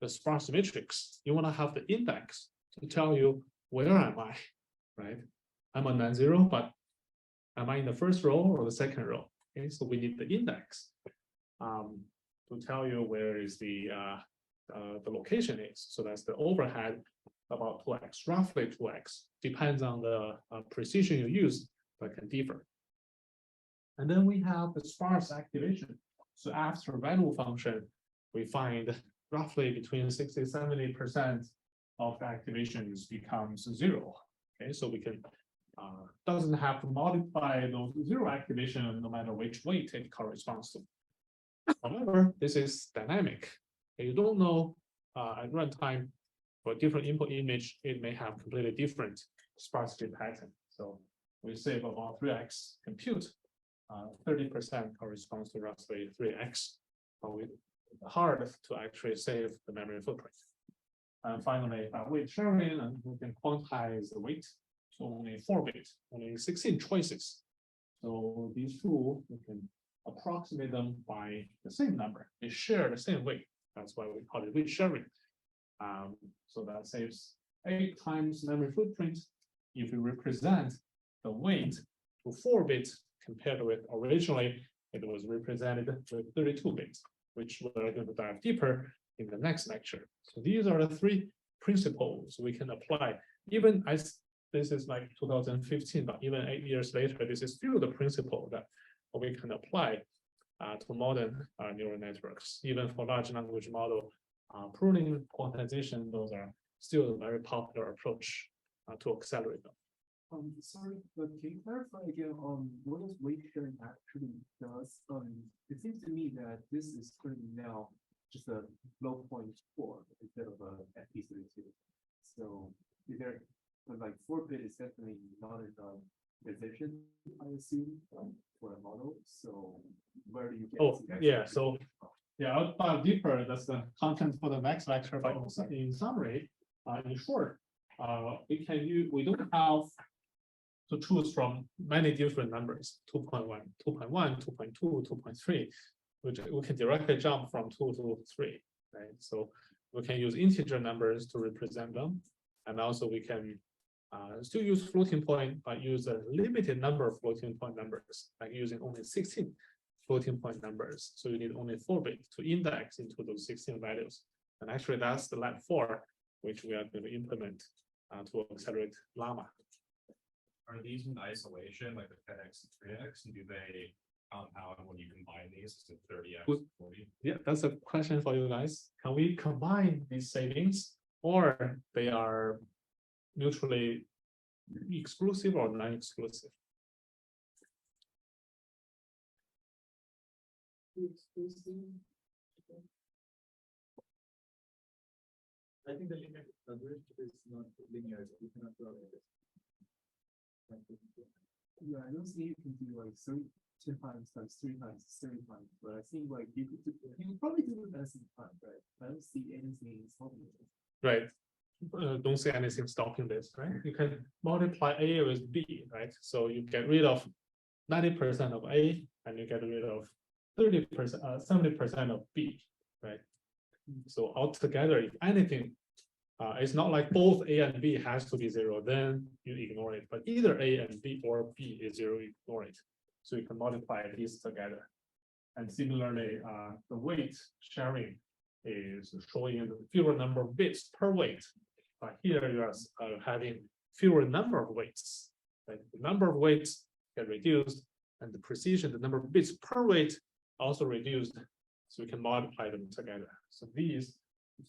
the sparse matrix, you want to have the index to tell you where am I, right? I'm a non-zero, but am I in the first row or the second row? Okay, so we need the index to tell you where is the location is. So that's the overhead, about 2x, roughly 2x. Depends on the precision you use, but can differ. And then we have the sparse activation. So after value function, we find roughly between 60–70% of the activations becomes 0. Okay, so we can doesn't have to multiply those 0 activation no matter which weight it corresponds to. However, this is dynamic. You don't know at runtime for different input image, it may have completely different sparsity pattern. So we save about 3x compute. 30% corresponds to roughly 3x. Hard to actually save the memory footprint. And finally, weight sharing, and we can quantize the weight. So only 4 bits, only 16 choices. So these two, we can approximate them by the same number. They share the same weight. That's why we call it weight sharing. So that saves 8 times memory footprint if we represent the weight to 4 bits compared with originally it was represented with 32 bits, which we're going to dive deeper in the next lecture. So these are the 3 principles we can apply. Even as this is like 2015, but even 8 years later, this is still the principle that we can apply to modern neural networks. Even for large language model, pruning, quantization, those are still a very popular approach to accelerate them. Sorry, but can you clarify again on what does weight sharing actually does? It seems to me that this is currently now just a low point 4 instead of a FP32. So is there like 4-bit is definitely not a precision, I assume, for a model. So where do you get? Oh, yeah. So yeah, I'll dive deeper. That's the content for the next lecture. But in summary, in short, we don't have to choose from many different numbers, 2.1, 2.1, 2.2, 2.3, which we can directly jump from 2 to 3, right? So we can use integer numbers to represent them. And also we can still use floating point, but use a limited number of floating point numbers, like using only 16 floating point numbers. So you need only 4 bits to index into those 16 values. And actually that's the lab 4, which we are going to implement to accelerate Llama. Are these in isolation, like the 10x and 3x, and do they compound when you combine these to 30x, 40? Yeah, that's a question for you guys. Can we combine these savings, or they are mutually exclusive or non-exclusive? I think the limit of coverage is not linear. You cannot draw it. Yeah, I don't see you can do like 2 times times 3 times 3 times, but I think like you could probably do it at the same time, right? I don't see anything stopping it. Right. Don't see anything stopping this, right? You can multiply A with B, right? So you get rid of 90% of A and you get rid of 30%, 70% of B, right? So altogether, if anything, it's not like both A and B has to be 0, then you ignore it. But either A and B or B is 0, you ignore it. So you can multiply these together. And similarly, the weight sharing is showing the fewer number of bits per weight. But here you are having fewer number of weights. Right? The number of weights get reduced, and the precision, the number of bits per weight, also reduced. So we can multiply them together. So these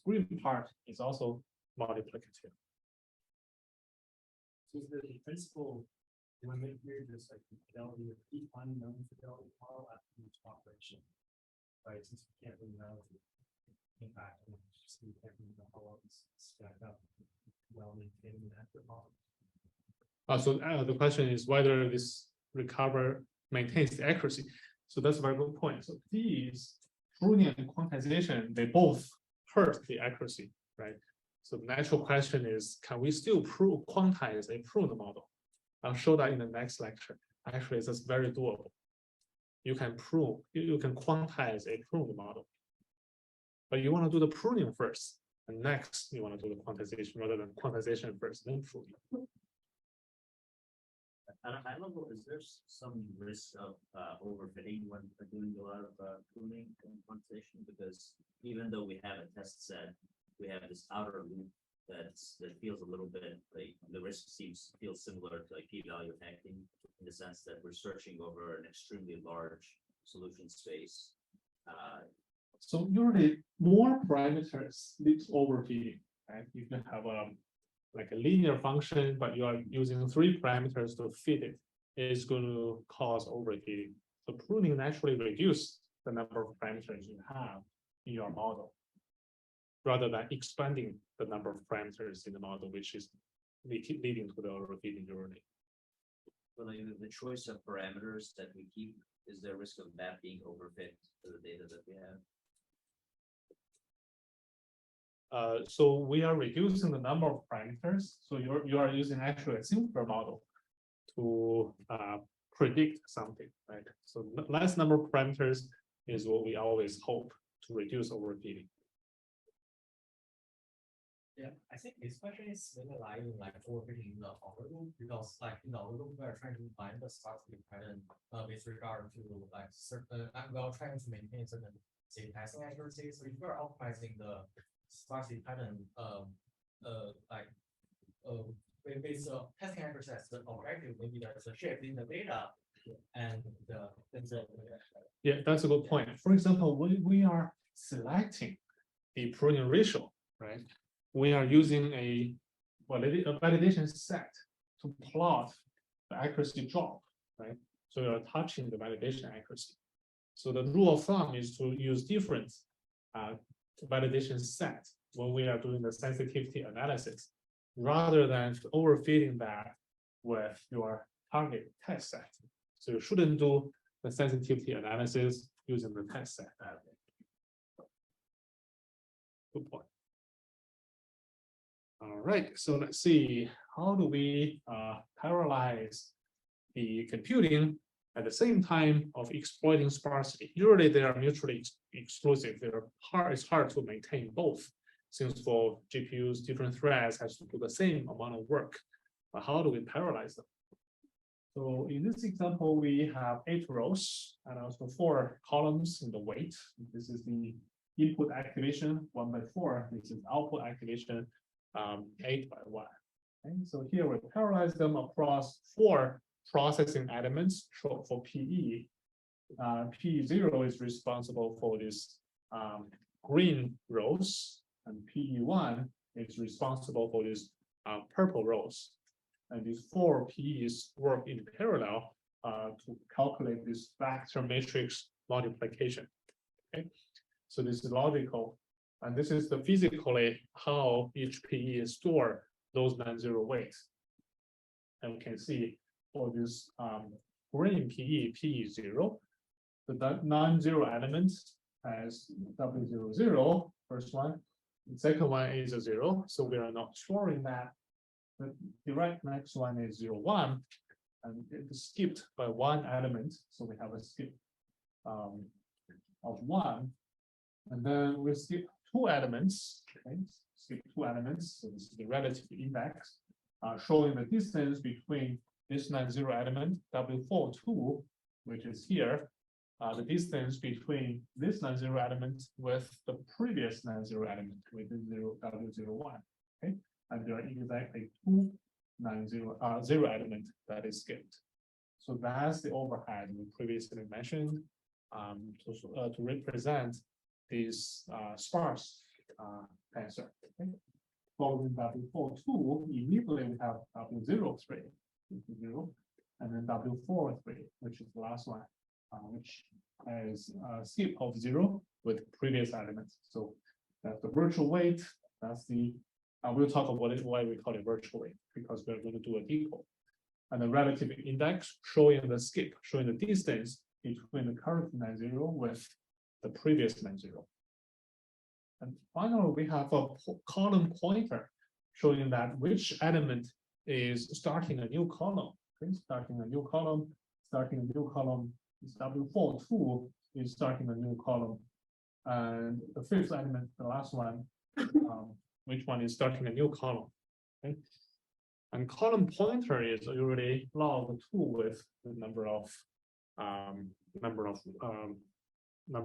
green part is also multiplicative. is the principle limit here just like the fidelity of the unknown fidelity model after each operation? Right, since we can't really know the impact, and just we can't really know how well it's stacked up well maintained in that model. So the question is whether this recover maintains the accuracy. So that's a very good point. So these pruning and quantization, they both hurt the accuracy, right? So the natural question is, can we still quantize a pruned model? I'll show that in the next lecture. Actually, it's just very doable. You can prune, you can quantize a pruned model. But you want to do the pruning first, and next you want to do the quantization rather than quantization first, then pruning. At a high level, is there some risk of overfitting when we're doing a lot of pruning and quantization? Because even though we have a test set, we have this outer loop that feels a little bit like the risk feels similar to like p-value hacking in the sense that we're searching over an extremely large solution space. So usually more parameters leads overfitting, right? You can have like a linear function, but you are using 3 parameters to fit it. It's going to cause overfitting. So pruning naturally reduces the number of parameters you have in your model, rather than expanding the number of parameters in the model, which is leading to the overfitting usually. But like the choice of parameters that we keep, is there a risk of that being overfit to the data that we have? So we are reducing the number of parameters. So you are using actually a simpler model to predict something, right? So less number of parameters is what we always hope to reduce overfitting. Yeah, I think this question is really like overfitting in the algorithm, because like in the algorithm we are trying to find the sparsity pattern with regard to like certain we are trying to maintain certain say passing accuracy. So if we are optimizing the sparsity pattern with testing accuracy as the objective, maybe there's a shift in the data and yeah, that's a good point. For example, we are selecting the pruning ratio, right? We are using a validation set to plot the accuracy drop, right? So you're touching the validation accuracy. So the rule of thumb is to use different validation set when we are doing the sensitivity analysis, rather than overfitting that with your target test set. So you shouldn't do the sensitivity analysis using the test set. Good point. All right, so let's see, how do we parallelize the computing at the same time of exploiting sparsity? Usually they are mutually exclusive. It's hard to maintain both, since for GPUs, different threads has to do the same amount of work. But how do we parallelize them? So in this example, we have 8 rows and also 4 columns in the weight. This is the input activation 1/4. This is output activation 8/1. Okay, so here we parallelize them across 4 processing elements for PE. PE0 is responsible for this green rows, and PE1 is responsible for these purple rows. And these 4 PEs work in parallel to calculate this vector matrix multiplication. Okay, so this is logical, and this is the physically how each PE is stored those non-zero weights. And we can see for this green PE, PE0, the non-zero element has W00, first one. The second one is a 0, so we are not storing that. The direct next one is 0,1, and it's skipped by 1 element, so we have a skip of 1. And then we skip 2 elements, okay? Skip 2 elements, so this is the relative index, showing the distance between this non-zero element, W42, which is here, the distance between this non-zero element with the previous non-zero element, with W01, okay? And there are exactly 2 zero element that is skipped. So that's the overhead we previously mentioned to represent this sparse tensor. Okay? following W4 immediately we have W03, which is 0, and then W43, which is the last one, which has a skip of 0 with previous elements. So that's the virtual weight. That's the we'll talk about it, why we call it virtual weight, because we're going to do a decode. And the relative index showing the skip, showing the distance between the current non-zero with the previous non-zero. And finally, we have a column pointer showing that which element is starting a new column. Okay, starting a new column is W42 is starting a new column. And the fifth element, the last one, which one is starting a new column. Okay. And column pointer is usually log 2 with the number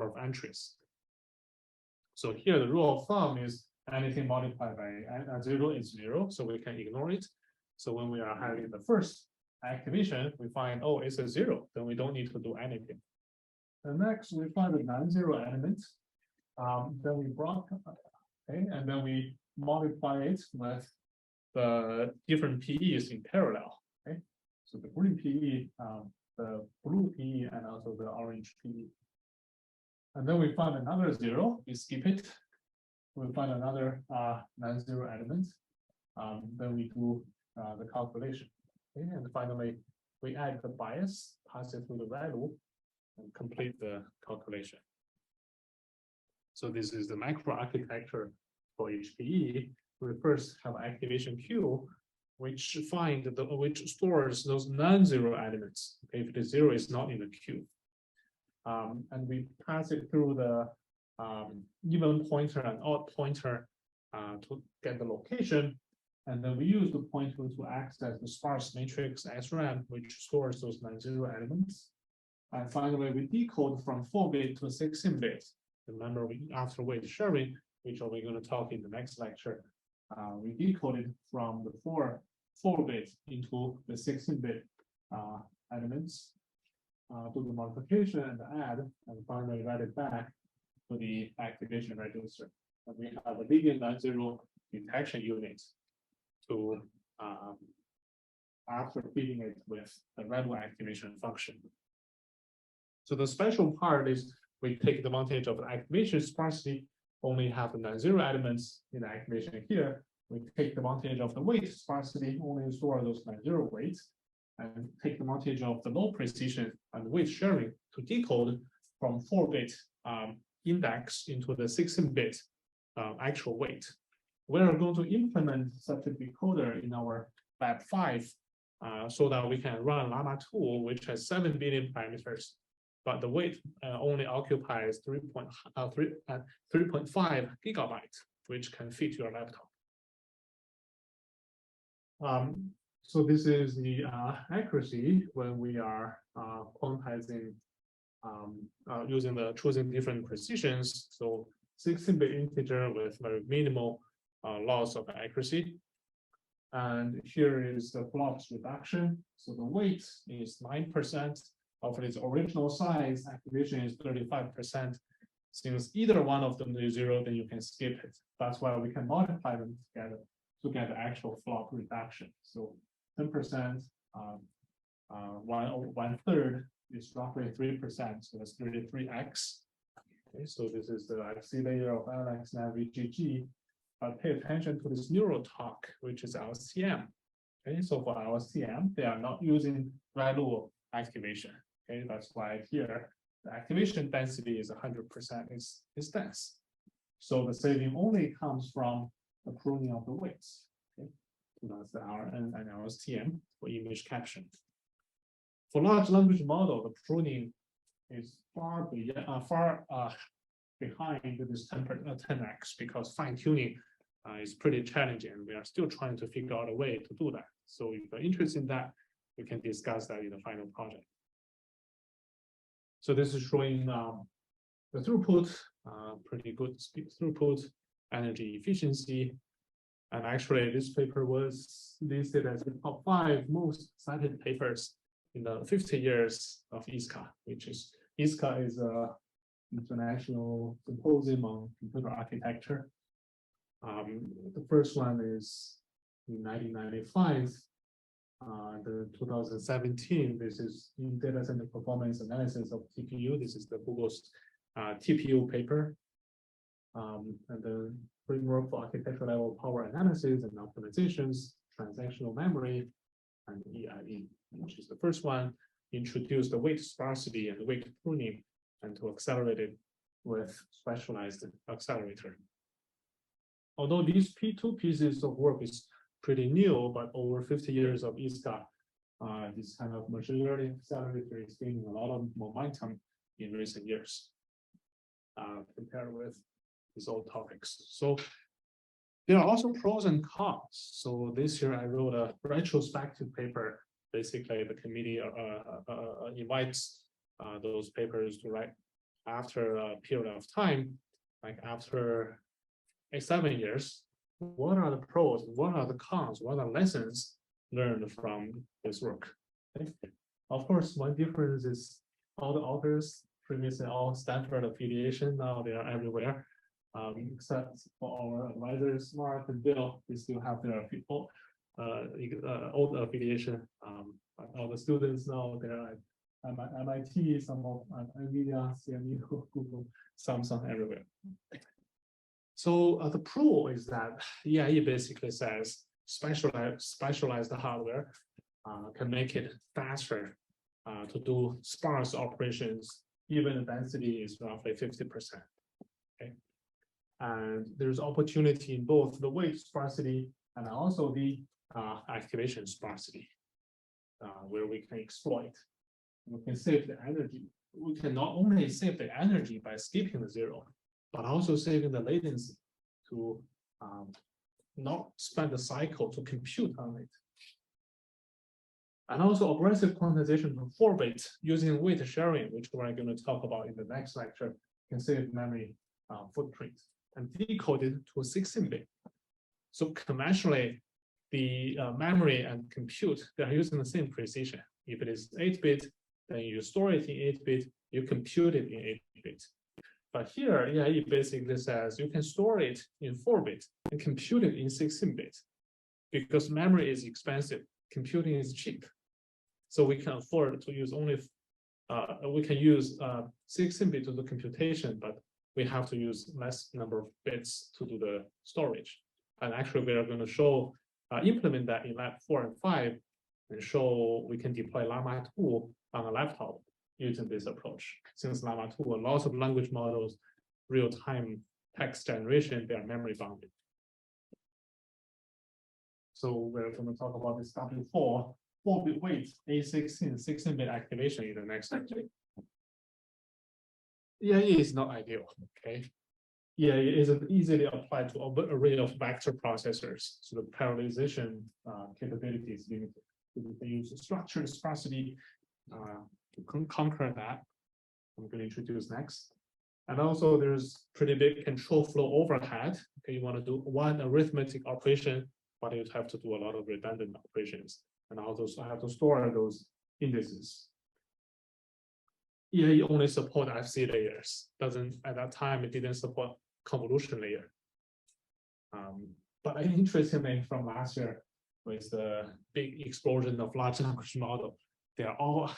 of entries. So here the rule of thumb is anything multiplied by 0 is 0, so we can ignore it. So when we are having the first activation, we find, oh, it's a 0, then we don't need to do anything. And next we find the non-zero element. Then we brought, okay, and then we multiply it with the different PEs in parallel. Okay, so the green PE, the blue PE, and also the orange PE. And then we find another 0. We skip it. We find another non-zero element. Then we do the calculation. Okay, and finally, we add the bias, pass it through the value, and complete the calculation. So this is the microarchitecture for HPE. We first have activation queue, which stores those non-zero elements. Okay, if the 0 is not in the queue, and we pass it through the even pointer and odd pointer to get the location, and then we use the pointer to access the sparse matrix SRAM, which stores those non-zero elements. And finally, we decode from 4-bit to 16-bit. Remember, after weight sharing, which we're going to talk in the next lecture, we decoded from the 4-bit into the 16-bit elements, do the modification and add, and finally write it back to the activation register. And we have a linear non-zero detection unit to after feeding it with the value activation function. So the special part is we take advantage of the activation sparsity, only have the non-zero elements in the activation here. We take advantage of the weight sparsity, only store those non-zero weights, and take advantage of the low precision and weight sharing to decode from 4-bit index into the 16-bit actual weight. We are going to implement such a decoder in our Lab 5 so that we can run Llama 2, which has 7 billion parameters, but the weight only occupies 3.5 gigabytes, which can fit your laptop. So this is the accuracy when we are quantizing choosing different precisions. So 16-bit integer with very minimal loss of accuracy. And here is the flops reduction. So the weight is 9% of its original size. Activation is 35%. Since either one of them is 0, then you can skip it. That's why we can multiply them together to get the actual flop reduction. So 10%, 1/3 is roughly 3%. So that's 33x. Okay, so this is the XC layer of LX nav VGG. But pay attention to this neural talk, which is LCM. Okay, so for LCM, they are not using value activation. Okay, that's why here the activation density is 100% is dense. So the saving only comes from the pruning of the weights. Okay, so that's the RN and LSTM for image caption. For large language model, the pruning is far behind this 10x because fine-tuning is pretty challenging, and we are still trying to figure out a way to do that. So if you're interested in that, we can discuss that in the final project. So this is showing the throughput, pretty good speed throughput, energy efficiency. And actually, this paper was listed as the top 5 most cited papers in the 50 years of ISCA, which is ISCA is a international symposium on computer architecture. The first one is in 1995. The 2017, this is in data center performance analysis of TPU. This is the Google's TPU paper. And the framework for architecture level power analysis and optimizations, transactional memory, and EIE, which is the first one, introduced the weight sparsity and weight pruning, and to accelerate it with specialized accelerator. Although these two pieces of work is pretty new, but over 50 years of ISCA, this kind of machine learning accelerator is gaining a lot of momentum in recent years, compared with these old topics. So there are also pros and cons. So this year I wrote a retrospective paper. Basically, the committee invites those papers to write after a period of time, like after 7 years. What are the pros? What are the cons? What are lessons learned from this work? Okay. Of course, one difference is all the authors previously all Stanford affiliation. Now they are everywhere, except for our advisors, Mark and Bill. They still have their old affiliation. All the students now they're at MIT, some of NVIDIA, CMU, Google, Samsung, everywhere. So the pro is that EIE basically says specialized hardware can make it faster to do sparse operations, even the density is roughly 50%. Okay, and there's opportunity in both the weight sparsity and also the activation sparsity, where we can exploit. We can save the energy. We can not only save the energy by skipping the zero, but also saving the latency to not spend the cycle to compute on it. And also aggressive quantization to 4-bit using weight sharing, which we're going to talk about in the next lecture, can save memory footprint, and decode it to a 16-bit. So conventionally, the memory and compute, they are using the same precision. If it is 8-bit, then you store it in 8-bit, you compute it in 8-bit. But here, EIE basically says you can store it in 4-bit and compute it in 16-bit. Because memory is expensive, computing is cheap. So we can afford to use only, we can use 16-bit to do computation, but we have to use less number of bits to do the storage. And actually, we are going to show, implement that in lab 4 and 5, and show we can deploy Llama 2 on a laptop using this approach. Since Llama 2, lots of language models, real-time text generation, they are memory bounded. So we're going to talk about this W4, 4-bit weight, A16, 16-bit activation in the next lecture. EIE is not ideal, okay? EIE isn't easily applied to an array of vector processors, so the parallelization capability is limited. We can use structured sparsity to conquer that. I'm going to introduce next. And also there's pretty big control flow overhead. Okay, you want to do one arithmetic operation, but you have to do a lot of redundant operations. And also I have to store those indices. EIE only support FC layers. At that time, it didn't support convolution layer. But interestingly, from last year, with the big explosion of large language model, they are all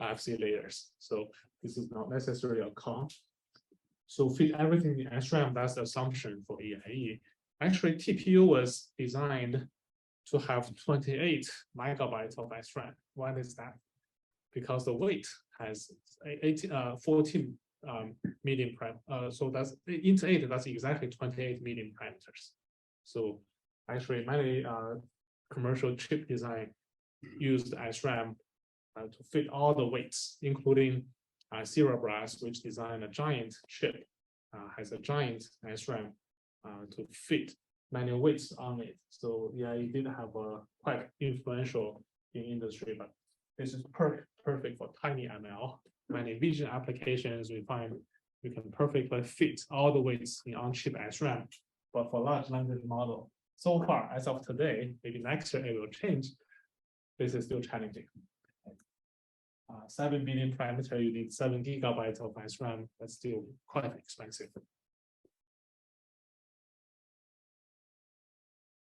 FC layers. So this is not necessarily a con. So fit everything in SRAM, that's the assumption for EIE. Actually, TPU was designed to have 28 megabytes of SRAM. Why is that? Because the weight has 14 median so that's into 8, that's exactly 28 median parameters. So actually many commercial chip design used SRAM to fit all the weights, including Cerebras, which designed a giant chip, has a giant SRAM to fit many weights on it. So yeah, it did have a quite influential in industry, but this is perfect for tiny ML. Many vision applications, we find we can perfectly fit all the weights in on-chip SRAM. But for large language model, so far, as of today, maybe next year it will change, this is still challenging. 7 billion parameter, you need 7 gigabytes of SRAM, that's still quite expensive.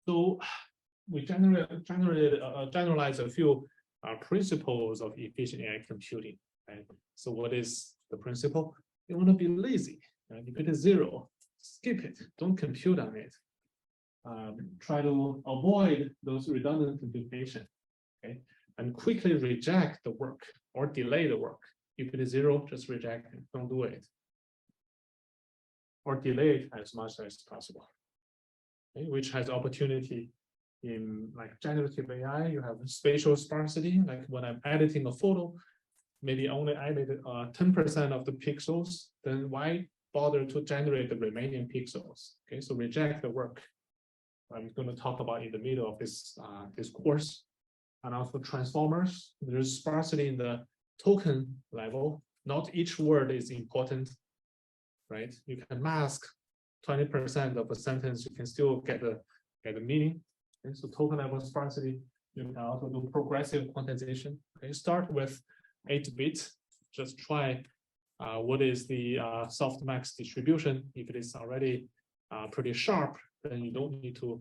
So we generalize a few principles of efficient AI computing. Right? So what is the principle? You want to be lazy. Right? You put a 0, skip it, don't compute on it. Try to avoid those redundant computation. Okay, and quickly reject the work or delay the work. You put a 0, just reject it, don't do it. Or delay it as much as possible. Okay, which has opportunity in like generative AI. You have spatial sparsity, like when I'm editing a photo, maybe only edited 10% of the pixels, then why bother to generate the remaining pixels? Okay, so reject the work. I'm going to talk about in the middle of this this course. And also transformers. There's sparsity in the token level. Not each word is important, right? You can mask 20% of a sentence. You can still get the meaning. Okay, so token level sparsity. You can also do progressive quantization. Okay, start with 8-bit. Just try what is the softmax distribution. If it is already pretty sharp, then you don't need to.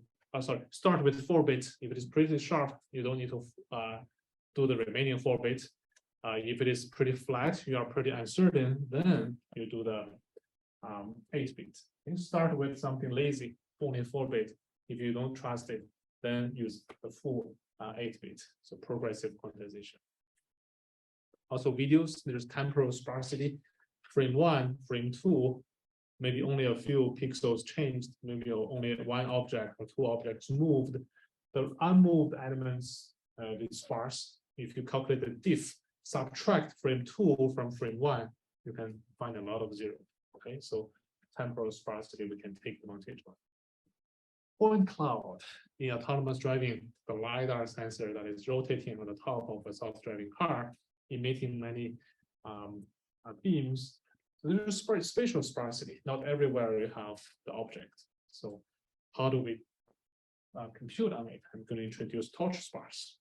Start with 4-bit. If it is pretty sharp, you don't need to do the remaining 4-bit. If it is pretty flat, you are pretty uncertain, then you do the 8-bit. You start with something lazy, only 4-bit. If you don't trust it, then use the full 8-bit. So progressive quantization. Also videos, there's temporal sparsity. Frame 1, frame 2, maybe only a few pixels changed, maybe only one object or 2 objects moved. The unmoved elements is sparse. If you calculate the diff, subtract frame 2 from frame 1, you can find a lot of 0. Okay, so temporal sparsity we can take advantage of. Point cloud in autonomous driving, the LiDAR sensor that is rotating on the top of a self-driving car, emitting many beams. So there's spatial sparsity. Not everywhere you have the object. So how do we compute on it? I'm going to introduce torch sparse.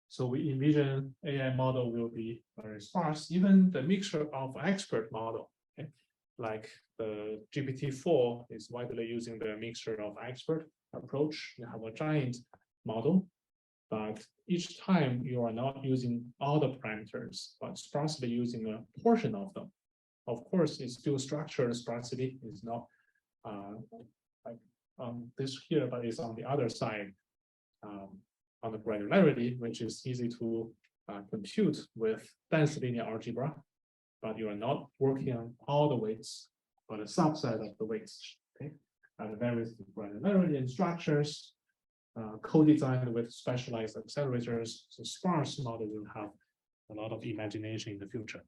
So we envision AI model will be very sparse. Even the mixture of expert model, okay? Like the GPT-4 is widely using the mixture of expert approach. You have a giant model, but each time you are not using all the parameters, but sparsely using a portion of them. Of course, it's still structured sparsity. It's not like this here, but it's on the other side, on the granularity, which is easy to compute with dense linear algebra, but you are not working on all the weights, but a subset of the weights. Okay, and various granularity and structures, co-designed with specialized accelerators. So sparse model will have a lot of imagination in the future.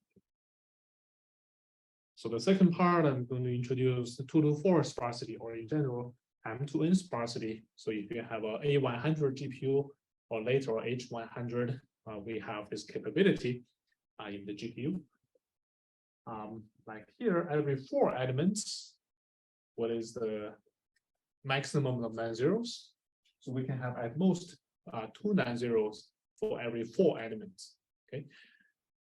So the second part, I'm going to introduce the 2-to-4 sparsity, or in general, M2N sparsity. So if you have a A100 GPU or later H100, we have this capability in the GPU. Like here, every 4 elements, what is the maximum of non-zeros? So we can have at most 2 non-zeros for every 4 elements. Okay.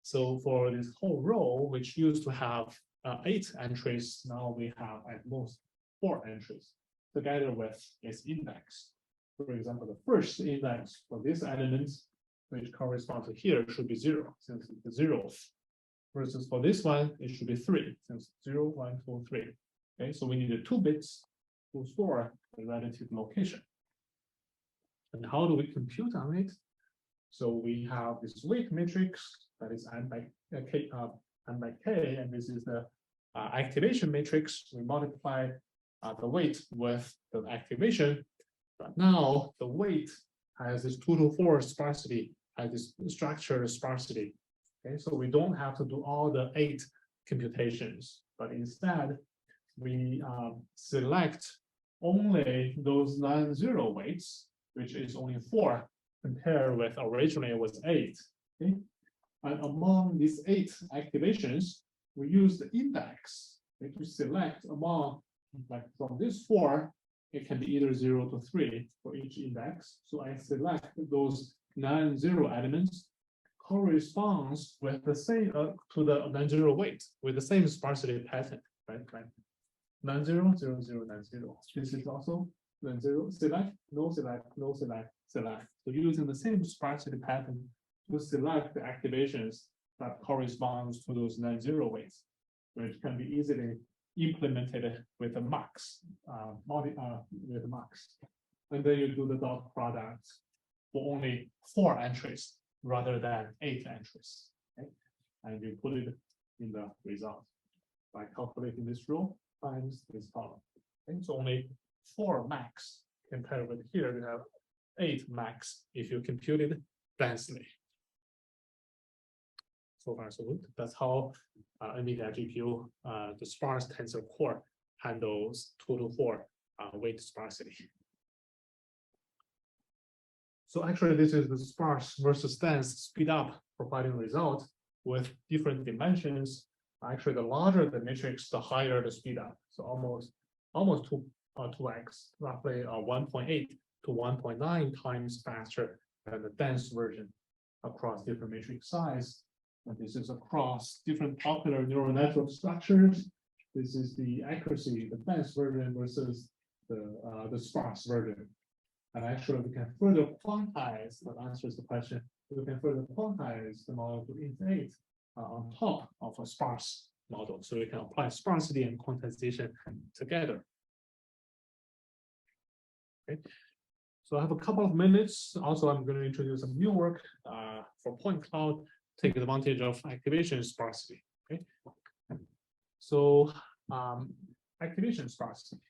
So for this whole row, which used to have 8 entries, now we have at most 4 entries together with its index. For example, the first index for this element, which corresponds to here, should be 0, since it's the 0th. Versus for this one, it should be 3, since 0, 1, 2, 3. Okay, so we needed 2 bits to store the relative location. And how do we compute on it? So we have this weight matrix that is n by k, and this is the activation matrix. We multiply the weight with the activation, but now the weight has this 2-to-4 sparsity, has this structured sparsity. Okay, so we don't have to do all the 8 computations, but instead we select only those non-zero weights, which is only 4, compared with originally it was 8. Okay? And among these 8 activations, we use the index to select among, like from this 4, it can be either 0 to 3 for each index. So I select those non-zero elements corresponds with the same to the non-zero weight with the same sparsity pattern, right? Non-zero, 0, 0, non-zero. This is also then zero, select, no select, no select, select. So using the same sparsity pattern to select the activations that corresponds to those non-zero weights, which can be easily implemented with the max, with the max. And then you do the dot product for only 4 entries rather than 8 entries. Okay? And you put it in the result by calculating this row times this column. Okay? So only 4 max compared with here, you have 8 max if you compute it densely. So far, so good. That's how NVIDIA GPU, the sparse tensor core handles 2 to 4 weight sparsity. So actually, this is the sparse versus dense speed up providing result with different dimensions. Actually, the larger the matrix, the higher the speed up. So almost 2x, roughly 1.8 to 1.9 times faster than the dense version across different matrix size. And this is across different popular neural network structures. This is the accuracy, the dense version versus the sparse version. And actually, we can further quantize, that answers the question, we can further quantize the model to int8 on top of a sparse model. So we can apply sparsity and quantization together. Okay. So I have a couple of minutes. Also, I'm going to introduce some new work for point cloud, take advantage of activation sparsity. Okay. So activation sparsity.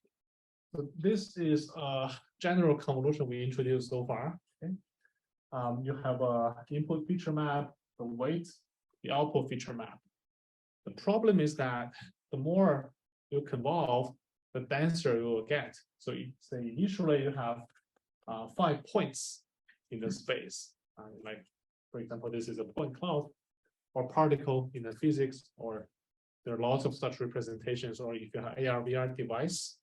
So this is a general convolution we introduced so far. Okay. You have a input feature map, the weight, the output feature map. The problem is that the more you convolve, the denser you will get. So say initially you have 5 points in the space. Like, for example, this is a point cloud or particle in the physics, or there are lots of such representations. Or if you have AR/VR device,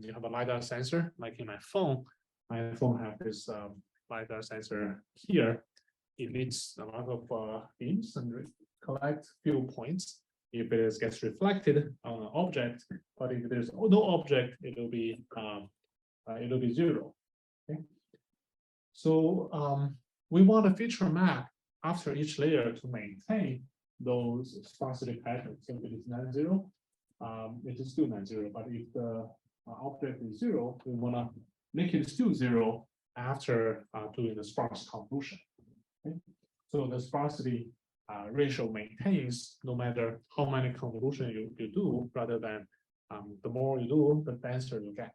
you have a LiDAR sensor, like in my phone. My phone has this LiDAR sensor here. It emits a lot of beams and collect few points. If it gets reflected on an object, but if there's no object, it will be 0. Okay. So we want a feature map after each layer to maintain those sparsity patterns. So if it is non-zero, it is still non-zero. But if the object is 0, we want to make it still 0 after doing the sparse convolution. Okay. So the sparsity ratio maintains no matter how many convolutions you do, rather than the more you do, the denser you get.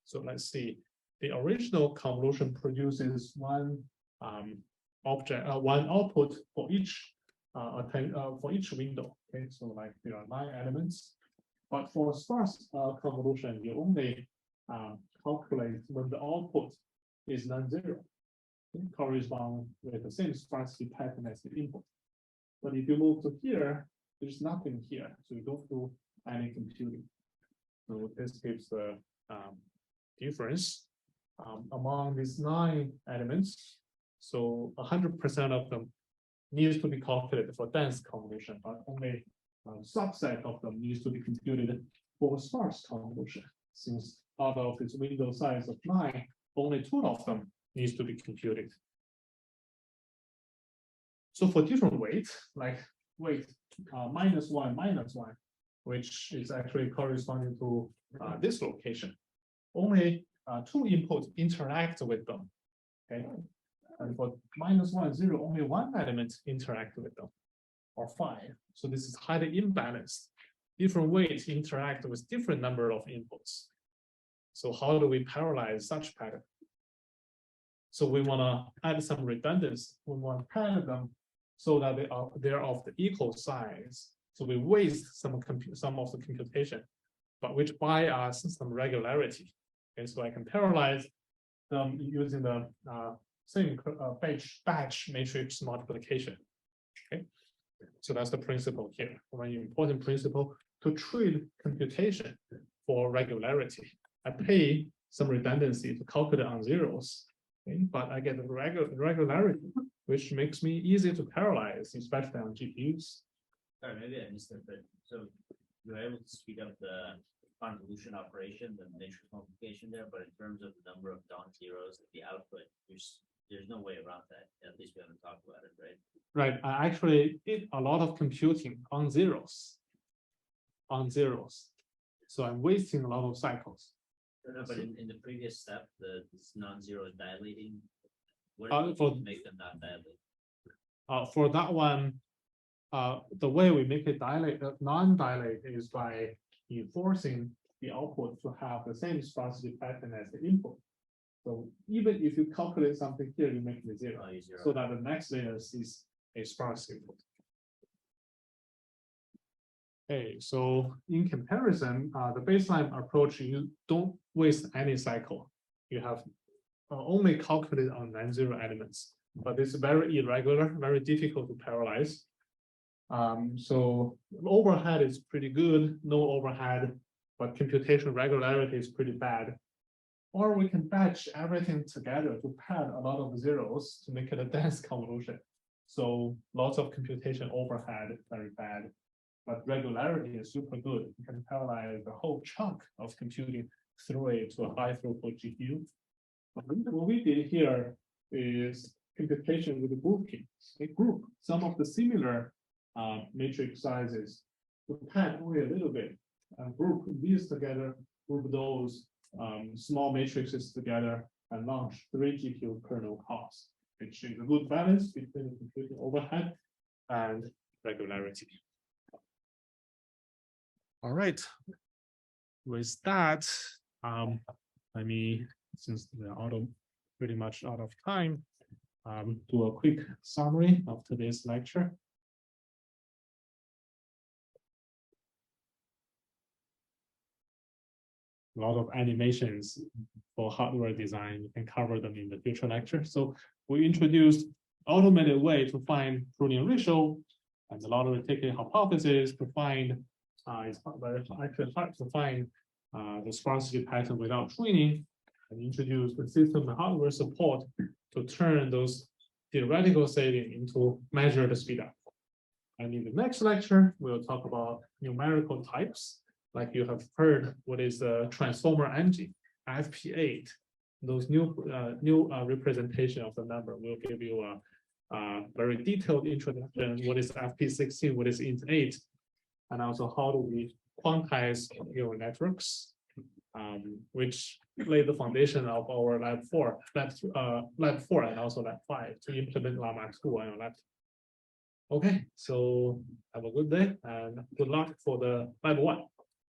So let's see. The original convolution produces one one output for each window. Okay, so like there are 9 elements, but for sparse convolution, you only calculate when the output is non-zero. Correspond with the same sparsity pattern as the input. But if you move to here, there's nothing here, so you don't do any computing. So this gives the difference among these 9 elements. So 100% of them needs to be calculated for dense convolution, but only a subset of them needs to be computed for sparse convolution. Since out of this window size of 9, only 2 of them needs to be computed. So for different weights, like weight -1, which is actually corresponding to this location, only 2 inputs interact with them. Okay, and for -1, 0, only 1 element interact with them, or 5. So this is highly imbalanced. Different weights interact with different number of inputs. So how do we parallelize such pattern? So we want to add some redundancy. We want to pair them so that they're of the equal size. So we waste some of the computation, but which buy us some regularity. Okay, so I can parallelize them using the same batch matrix multiplication. Okay, so that's the principle here. One important principle to treat computation for regularity. I pay some redundancy to calculate on zeros. Okay, but I get regularity, which makes me easy to parallelize, especially on GPUs. Sorry, maybe I missed it, but so you're able to speed up the convolution operation, the matrix multiplication there, but in terms of the number of non-zeros, the output, there's no way around that. At least we haven't talked about it, right? Right, I actually did a lot of computing on zeros. So I'm wasting a lot of cycles. No, but in the previous step, this non-zero dilating, what Uh, do for- you make them not dilate? For that one, the way we make it dilate, non-dilate is by enforcing the output to have the same sparsity pattern as the input. So even if you calculate something here, you make it zero, Oh, you zero. so that the next layer sees a sparse input. Okay, so in comparison, the baseline approach, you don't waste any cycle. You have only calculate on non-zero elements, but it's very irregular, very difficult to parallelize. So overhead is pretty good, no overhead, but computation regularity is pretty bad. Or we can batch everything together to pad a lot of zeros to make it a dense convolution. So lots of computation overhead, very bad, but regularity is super good. You can parallelize the whole chunk of computing through it to a high throughput GPU. What we did here is computation with grouping. A group some of the similar matrix sizes to pad only a little bit, and group these together, group those small matrices together, and launch 3 GPU kernel cores, which is a good balance between the computing overhead and regularity. All right. With that, let me, since we're pretty much out of time, do a quick summary of today's lecture. A lot of animations for hardware design. You can cover them in the future lecture. So we introduced automated way to find pruning ratio and the lottery ticket hypothesis to find it's actually hard to find the sparsity pattern without training, and introduce the system and hardware support to turn those theoretical setting into measured speedup. And in the next lecture, we'll talk about numerical types. Like you have heard, what is the transformer engine, FP8. Those new representation of the number will give you a very detailed introduction. What is FP16? What is int8? And also how do we quantize neural networks, which lay the foundation of our lab 4 and also lab 5 to implement Llama 2 on your lab. Okay, so have a good day and good luck for the lab 1.